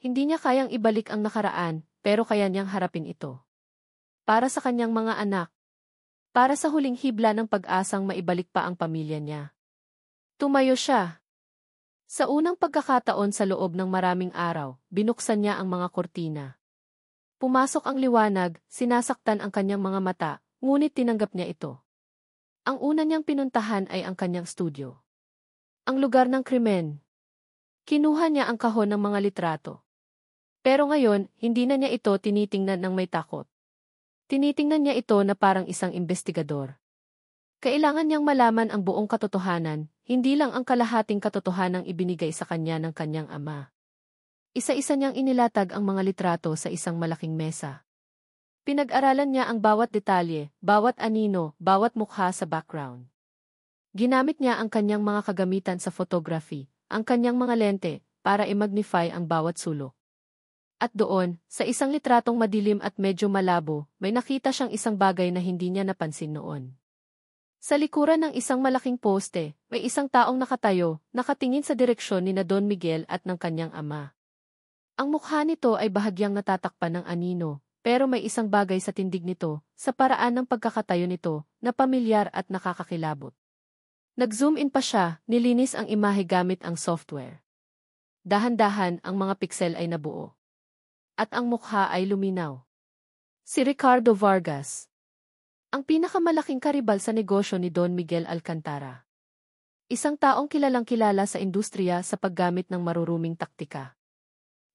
Hindi niya kayang ibalik ang nakaraan, pero kaya niyang harapin ito. Para sa kanyang mga anak. Para sa huling hibla ng pag-asang maibalik pa ang pamilya niya. Tumayo siya. Sa unang pagkakataon sa loob ng maraming araw, binuksan niya ang mga kortina. Pumasok ang liwanag, sinasaktan ang kanyang mga mata, ngunit tinanggap niya ito. Ang una niyang pinuntahan ay ang kanyang studio. Ang lugar ng krimen. Kinuha niya ang kahon ng mga litrato. Pero ngayon, hindi na niya ito tinitingnan ng may takot. Tinitingnan niya ito na parang isang investigador. Kailangan niyang malaman ang buong katotohanan, hindi lang ang kalahating katotohanang ibinigay sa kanya ng kanyang ama. Isa-isa niyang inilatag ang mga litrato sa isang malaking mesa. Pinag-aralan niya ang bawat detalye, bawat anino, bawat mukha sa background. Ginamit niya ang kanyang mga kagamitan sa photography, ang kanyang mga lente, para i-magnify ang bawat sulok. At doon, sa isang litratong madilim at medyo malabo, may nakita siyang isang bagay na hindi niya napansin noon. Sa likuran ng isang malaking poste, may isang taong nakatayo, nakatingin sa direksyon ni na Don Miguel at ng kanyang ama. Ang mukha nito ay bahagyang natatakpan ng anino, pero may isang bagay sa tindig nito, sa paraan ng pagkakatayo nito, na pamilyar at nakakakilabot. Nag-zoom in pa siya, nilinis ang imahe gamit ang software. Dahan-dahan ang mga piksel ay nabuo. At ang mukha ay luminaw. Si Ricardo Vargas. Ang pinakamalaking karibal sa negosyo ni Don Miguel Alcantara. Isang taong kilalang-kilala sa industriya sa paggamit ng maruruming taktika.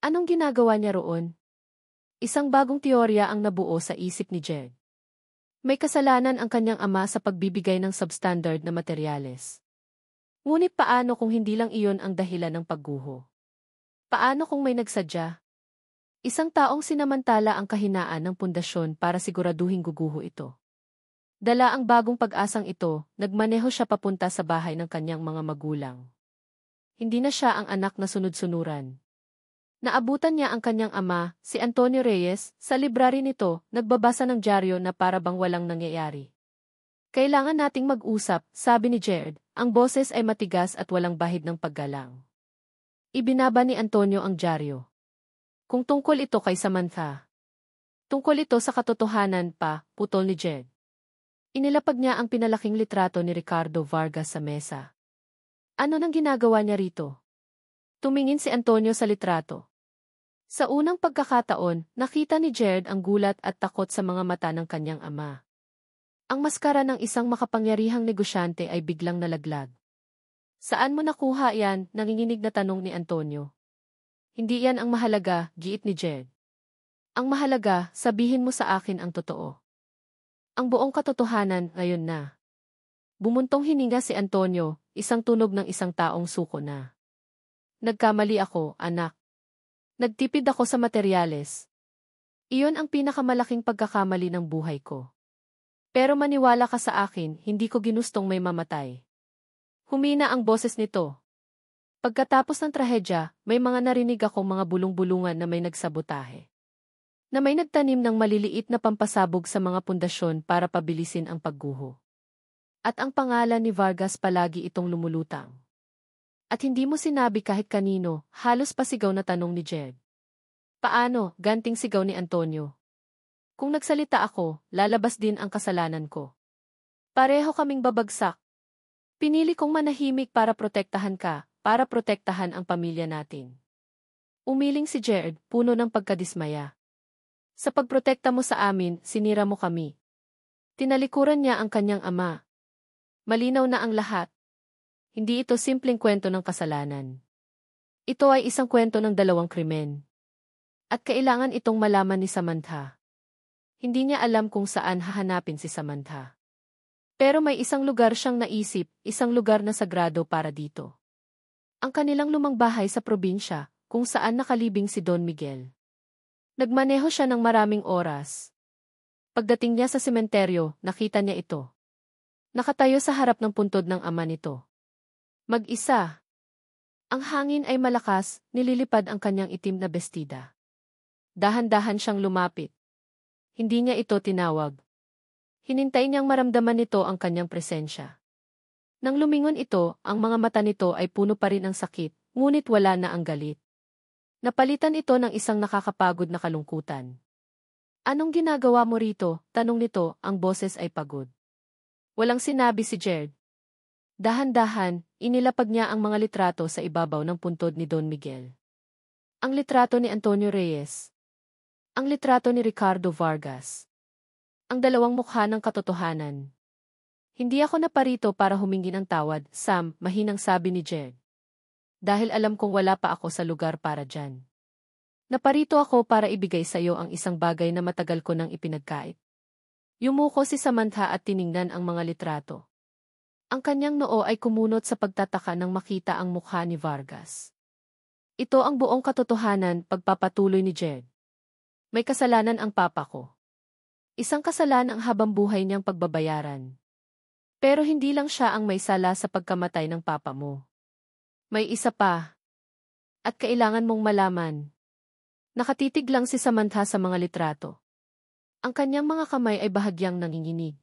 Anong ginagawa niya roon? Isang bagong teorya ang nabuo sa isip ni Jed. May kasalanan ang kanyang ama sa pagbibigay ng substandard na materyales. Ngunit paano kung hindi lang iyon ang dahilan ng pagguho? Paano kung may nagsadya? Isang taong sinamantala ang kahinaan ng pundasyon para siguraduhing guguho ito. Dala ang bagong pag-asang ito, nagmaneho siya papunta sa bahay ng kanyang mga magulang. Hindi na siya ang anak na sunod-sunuran. Naabutan niya ang kanyang ama, si Antonio Reyes, sa library nito, nagbabasa ng dyaryo na para bang walang nangyayari. Kailangan nating mag-usap, sabi ni Jared, ang boses ay matigas at walang bahid ng paggalang. Ibinaba ni Antonio ang dyaryo. Kung tungkol ito kay Samantha. Tungkol ito sa katotohanan pa, putol ni Jed. Inilapag niya ang pinalaking litrato ni Ricardo Vargas sa mesa. Ano nang ginagawa niya rito? Tumingin si Antonio sa litrato. Sa unang pagkakataon, nakita ni Jared ang gulat at takot sa mga mata ng kanyang ama. Ang maskara ng isang makapangyarihang negosyante ay biglang nalaglag. Saan mo nakuha yan? Nanginginig na tanong ni Antonio. Hindi yan ang mahalaga, giit ni Jed. Ang mahalaga, sabihin mo sa akin ang totoo. Ang buong katotohanan ngayon na. Bumuntong hininga si Antonio, isang tunog ng isang taong suko na. Nagkamali ako, anak. Nagtipid ako sa materyales. Iyon ang pinakamalaking pagkakamali ng buhay ko. Pero maniwala ka sa akin, hindi ko ginustong may mamatay. Humina ang boses nito. Pagkatapos ng trahedya, may mga narinig akong mga bulong-bulungan na may nagsabotahe. Na may nagtanim ng maliliit na pampasabog sa mga pundasyon para pabilisin ang pagguho. At ang pangalan ni Vargas palagi itong lumulutang. At hindi mo sinabi kahit kanino, halos pasigaw na tanong ni Jed. Paano, ganting sigaw ni Antonio. Kung nagsalita ako, lalabas din ang kasalanan ko. Pareho kaming babagsak. Pinili kong manahimik para protektahan ka, para protektahan ang pamilya natin. Umiling si Jed, puno ng pagkadismaya. Sa pagprotekta mo sa amin, sinira mo kami. Tinalikuran niya ang kanyang ama. Malinaw na ang lahat. Hindi ito simpleng kwento ng kasalanan. Ito ay isang kwento ng dalawang krimen. At kailangan itong malaman ni Samantha. Hindi niya alam kung saan hahanapin si Samantha. Pero may isang lugar siyang naisip, isang lugar na sagrado para dito. Ang kanilang lumang bahay sa probinsya, kung saan nakalibing si Don Miguel. Nagmaneho siya ng maraming oras. Pagdating niya sa sementeryo, nakita niya ito. Nakatayo sa harap ng puntod ng ama nito. Mag-isa. Ang hangin ay malakas, nililipad ang kanyang itim na bestida. Dahan-dahan siyang lumapit. Hindi niya ito tinawag. Hinintay niyang maramdaman nito ang kanyang presensya. Nang lumingon ito, ang mga mata nito ay puno pa rin ng sakit, ngunit wala na ang galit. Napalitan ito ng isang nakakapagod na kalungkutan. Anong ginagawa mo rito? Tanong nito, ang boses ay pagod. Walang sinabi si Jed. Dahan-dahan, inilapag niya ang mga litrato sa ibabaw ng puntod ni Don Miguel. Ang litrato ni Antonio Reyes. Ang litrato ni Ricardo Vargas. Ang dalawang mukha ng katotohanan. Hindi ako naparito para humingi ng tawad, Sam, mahinang sabi ni Jed. Dahil alam kong wala pa ako sa lugar para dyan. Naparito ako para ibigay sa iyo ang isang bagay na matagal ko nang ipinagkait. Yumuko si Samantha at tiningnan ang mga litrato. Ang kanyang noo ay kumunot sa pagtataka nang makita ang mukha ni Vargas. Ito ang buong katotohanan, pagpapatuloy ni Jed. May kasalanan ang papa ko. Isang kasalanan ang habang buhay niyang pagbabayaran. Pero hindi lang siya ang may sala sa pagkamatay ng papa mo. May isa pa. At kailangan mong malaman. Nakatitig lang si Samantha sa mga litrato. Ang kanyang mga kamay ay bahagyang nanginginig.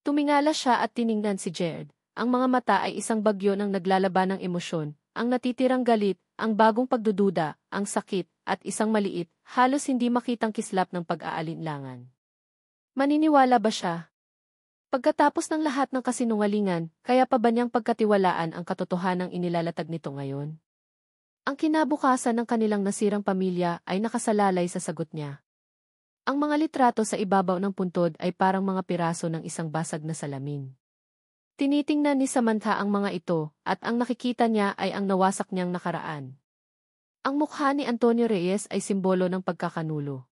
Tumingala siya at tiningnan si Jed. Ang mga mata ay isang bagyo ng naglalaban ng emosyon, ang natitirang galit, ang bagong pagdududa, ang sakit, at isang maliit, halos hindi makitang kislap ng pag-aalinlangan. Maniniwala ba siya? Pagkatapos ng lahat ng kasinungalingan, kaya pa ba niyang pagkatiwalaan ang katotohanang inilalatag nito ngayon? Ang kinabukasan ng kanilang nasirang pamilya ay nakasalalay sa sagot niya. Ang mga litrato sa ibabaw ng puntod ay parang mga piraso ng isang basag na salamin. Tinitingnan ni Samantha ang mga ito, at ang nakikita niya ay ang nawasak niyang nakaraan. Ang mukha ni Antonio Reyes ay simbolo ng pagkakanulo.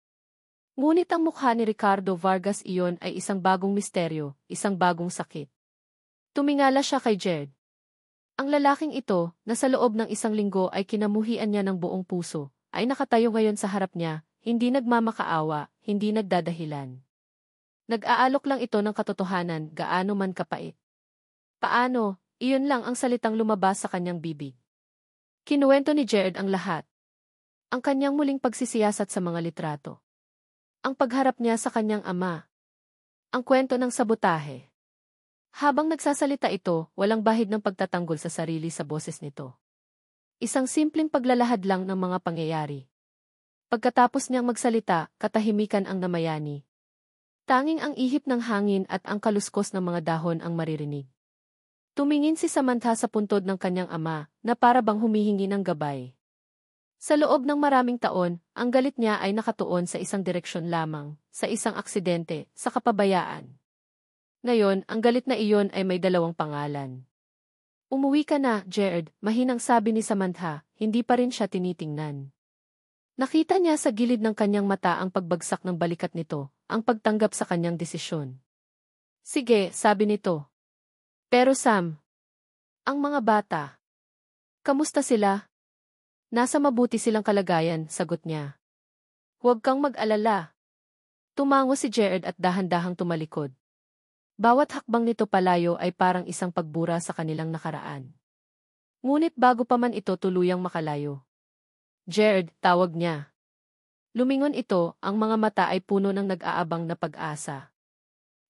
Ngunit ang mukha ni Ricardo Vargas iyon ay isang bagong misteryo, isang bagong sakit. Tumingala siya kay Jed. Ang lalaking ito, na sa loob ng isang linggo ay kinamuhian niya ng buong puso, ay nakatayo ngayon sa harap niya, hindi nagmamakaawa, hindi nagdadahilan. Nag-aalok lang ito ng katotohanan, gaano man kapait. Paano? Iyon lang ang salitang lumabas sa kanyang bibig. Kinuwento ni Jared ang lahat. Ang kanyang muling pagsisiyasat sa mga litrato. Ang pagharap niya sa kanyang ama. Ang kwento ng sabotahe. Habang nagsasalita ito, walang bahid ng pagtatanggol sa sarili sa boses nito. Isang simpleng paglalahad lang ng mga pangyayari. Pagkatapos niyang magsalita, katahimikan ang namayani. Tanging ang ihip ng hangin at ang kaluskos ng mga dahon ang maririnig. Tumingin si Samantha sa puntod ng kanyang ama, na para bang humihingi ng gabay. Sa loob ng maraming taon, ang galit niya ay nakatuon sa isang direksyon lamang, sa isang aksidente, sa kapabayaan. Ngayon, ang galit na iyon ay may dalawang pangalan. Umuwi ka na, Jared, mahinang sabi ni Samantha, hindi pa rin siya tinitingnan. Nakita niya sa gilid ng kanyang mata ang pagbagsak ng balikat nito, ang pagtanggap sa kanyang desisyon. Sige, sabi nito. Pero Sam, ang mga bata, kamusta sila? Nasa mabuti silang kalagayan, sagot niya. Huwag kang mag-alala. Tumango si Jared at dahan-dahang tumalikod. Bawat hakbang nito palayo ay parang isang pagbura sa kanilang nakaraan. Ngunit bago pa man ito tuluyang makalayo. Jared, tawag niya. Lumingon ito, ang mga mata ay puno ng nag-aabang na pag-asa.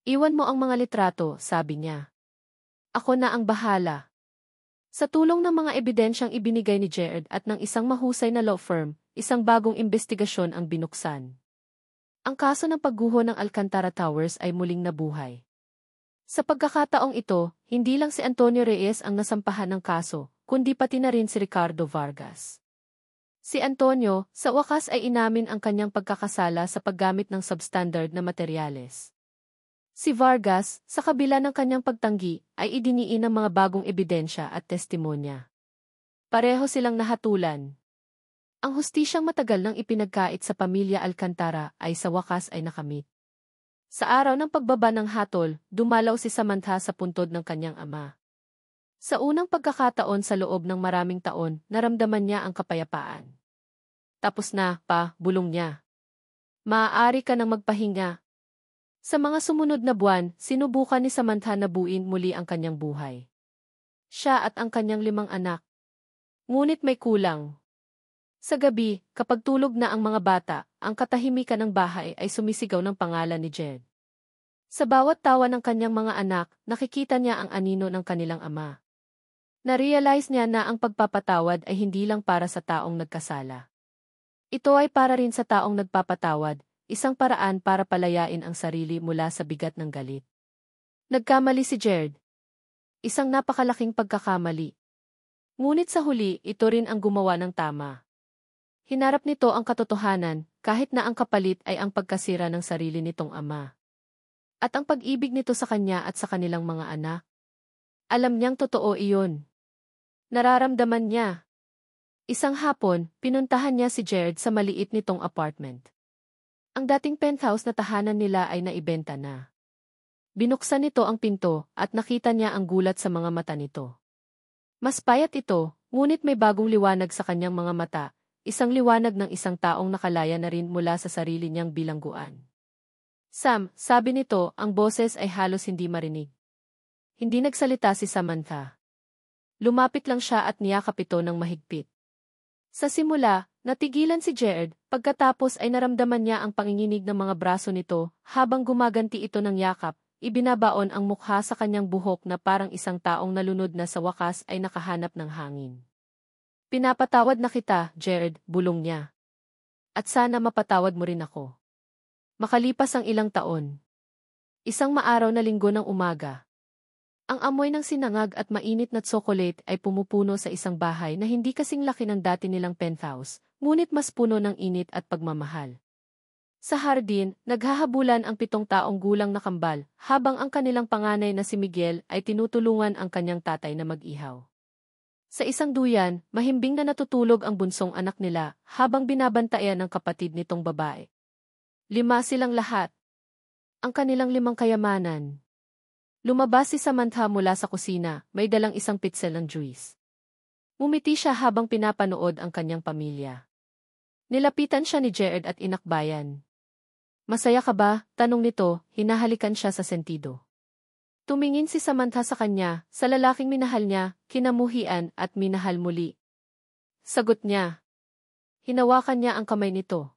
Iwan mo ang mga litrato, sabi niya. Ako na ang bahala. Sa tulong ng mga ebidensyang ibinigay ni Jared at ng isang mahusay na law firm, isang bagong investigasyon ang binuksan. Ang kaso ng pagguho ng Alcantara Towers ay muling nabuhay. Sa pagkakataong ito, hindi lang si Antonio Reyes ang nasampahan ng kaso, kundi pati na rin si Ricardo Vargas. Si Antonio, sa wakas ay inamin ang kanyang pagkakasala sa paggamit ng substandard na materyales. Si Vargas, sa kabila ng kanyang pagtanggi, ay idiniin ng mga bagong ebidensya at testimonya. Pareho silang nahatulan. Ang hustisyang matagal nang ipinagkait sa pamilya Alcantara ay sa wakas ay nakamit. Sa araw ng pagbaba ng hatol, dumalaw si Samantha sa puntod ng kanyang ama. Sa unang pagkakataon sa loob ng maraming taon, naramdaman niya ang kapayapaan. Tapos na, pa, bulong niya. Maaari ka nang magpahinga. Sa mga sumunod na buwan, sinubukan ni Samantha na buuin muli ang kanyang buhay. Siya at ang kanyang 5 anak. Ngunit may kulang. Sa gabi, kapag tulog na ang mga bata, ang katahimikan ng bahay ay sumisigaw ng pangalan ni Jed. Sa bawat tawa ng kanyang mga anak, nakikita niya ang anino ng kanilang ama. Na-realize niya na ang pagpapatawad ay hindi lang para sa taong nagkasala. Ito ay para rin sa taong nagpapatawad, isang paraan para palayain ang sarili mula sa bigat ng galit. Nagkamali si Jared. Isang napakalaking pagkakamali. Ngunit sa huli, ito rin ang gumawa ng tama. Hinarap nito ang katotohanan, kahit na ang kapalit ay ang pagkasira ng sarili nitong ama. At ang pag-ibig nito sa kanya at sa kanilang mga anak. Alam niyang totoo iyon. Nararamdaman niya. Isang hapon, pinuntahan niya si Jared sa maliit nitong apartment. Ang dating penthouse na tahanan nila ay naibenta na. Binuksan nito ang pinto at nakita niya ang gulat sa mga mata nito. Mas payat ito, ngunit may bagong liwanag sa kanyang mga mata. Isang liwanag ng isang taong nakalaya na rin mula sa sarili niyang bilangguan. Sam, sabi nito, ang boses ay halos hindi marinig. Hindi nagsalita si Samantha. Lumapit lang siya at niyakap ito ng mahigpit. Sa simula, natigilan si Jared, pagkatapos ay naramdaman niya ang panginginig ng mga braso nito, habang gumaganti ito ng yakap, ibinabaon ang mukha sa kanyang buhok na parang isang taong nalunod na sa wakas ay nakahanap ng hangin. Pinapatawad na kita, Jared, bulong niya. At sana mapatawad mo rin ako. Makalipas ang ilang taon. Isang maaraw na linggo ng umaga. Ang amoy ng sinangag at mainit na tsokolate ay pumupuno sa isang bahay na hindi kasing laki ng dati nilang penthouse, ngunit mas puno ng init at pagmamahal. Sa hardin, naghahabulan ang 7 taong gulang na kambal, habang ang kanilang panganay na si Miguel ay tinutulungan ang kanyang tatay na mag-ihaw. Sa isang duyan, mahimbing na natutulog ang bunsong anak nila, habang binabantayan ng kapatid nitong babae. 5 silang lahat. Ang kanilang 5 kayamanan. Lumabas si Samantha mula sa kusina, may dalang isang pitsel ng juice. Ngumiti siya habang pinapanood ang kanyang pamilya. Nilapitan siya ni Jared at inakbayan. Masaya ka ba? Tanong nito, hinahalikan siya sa sentido. Tumingin si Samantha sa kanya, sa lalaking minahal niya, kinamuhian at minahal muli. Sagot niya. Hinawakan niya ang kamay nito.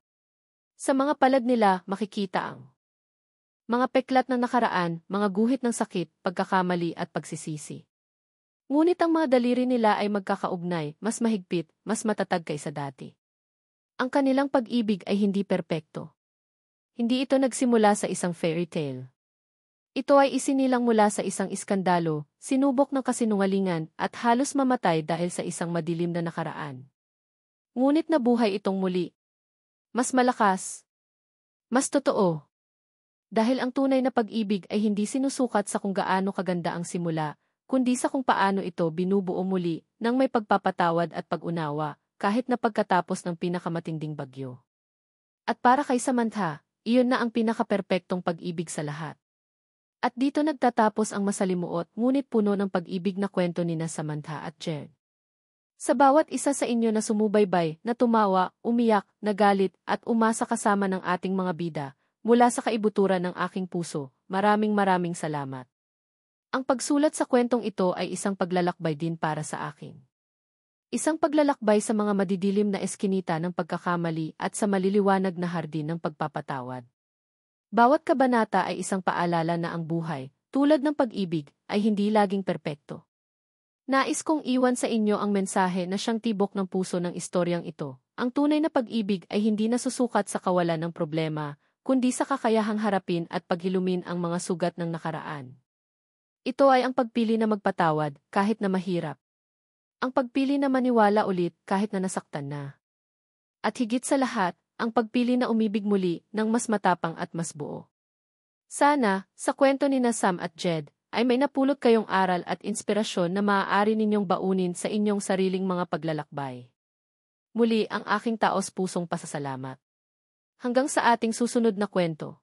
Sa mga palad nila, makikita ang mga peklat ng nakaraan, mga guhit ng sakit, pagkakamali at pagsisisi. Ngunit ang mga daliri nila ay magkakaugnay, mas mahigpit, mas matatag kaysa dati. Ang kanilang pag-ibig ay hindi perpekto. Hindi ito nagsimula sa isang fairy tale. Ito ay isinilang mula sa isang iskandalo, sinubok ng kasinungalingan at halos mamatay dahil sa isang madilim na nakaraan. Ngunit nabuhay itong muli. Mas malakas. Mas totoo. Dahil ang tunay na pag-ibig ay hindi sinusukat sa kung gaano kaganda ang simula, kundi sa kung paano ito binubuo muli nang may pagpapatawad at pag-unawa, kahit na pagkatapos ng pinakamatinding bagyo. At para kay Samantha, iyon na ang pinakaperpektong pag-ibig sa lahat. At dito nagtatapos ang masalimuot ngunit puno ng pag-ibig na kwento nina Samantha at Jared. Sa bawat isa sa inyo na sumubaybay, na tumawa, umiyak, nagalit, at umasa kasama ng ating mga bida, mula sa kaibuturan ng aking puso, maraming salamat. Ang pagsulat sa kwentong ito ay isang paglalakbay din para sa akin. Isang paglalakbay sa mga madidilim na eskinita ng pagkakamali at sa maliliwanag na hardin ng pagpapatawad. Bawat kabanata ay isang paalala na ang buhay, tulad ng pag-ibig, ay hindi laging perpekto. Nais kong iwan sa inyo ang mensahe na siyang tibok ng puso ng istoryang ito. Ang tunay na pag-ibig ay hindi nasusukat sa kawalan ng problema, kundi sa kakayahang harapin at paghilumin ang mga sugat ng nakaraan. Ito ay ang pagpili na magpatawad, kahit na mahirap. Ang pagpili na maniwala ulit, kahit na nasaktan na. At higit sa lahat, ang pagpili na umibig muli, ng mas matapang at mas buo. Sana, sa kwento ni Sam at Jed, ay may napulot kayong aral at inspirasyon na maaari ninyong baunin sa inyong sariling mga paglalakbay. Muli ang aking taos-pusong pasasalamat. Hanggang sa ating susunod na kwento.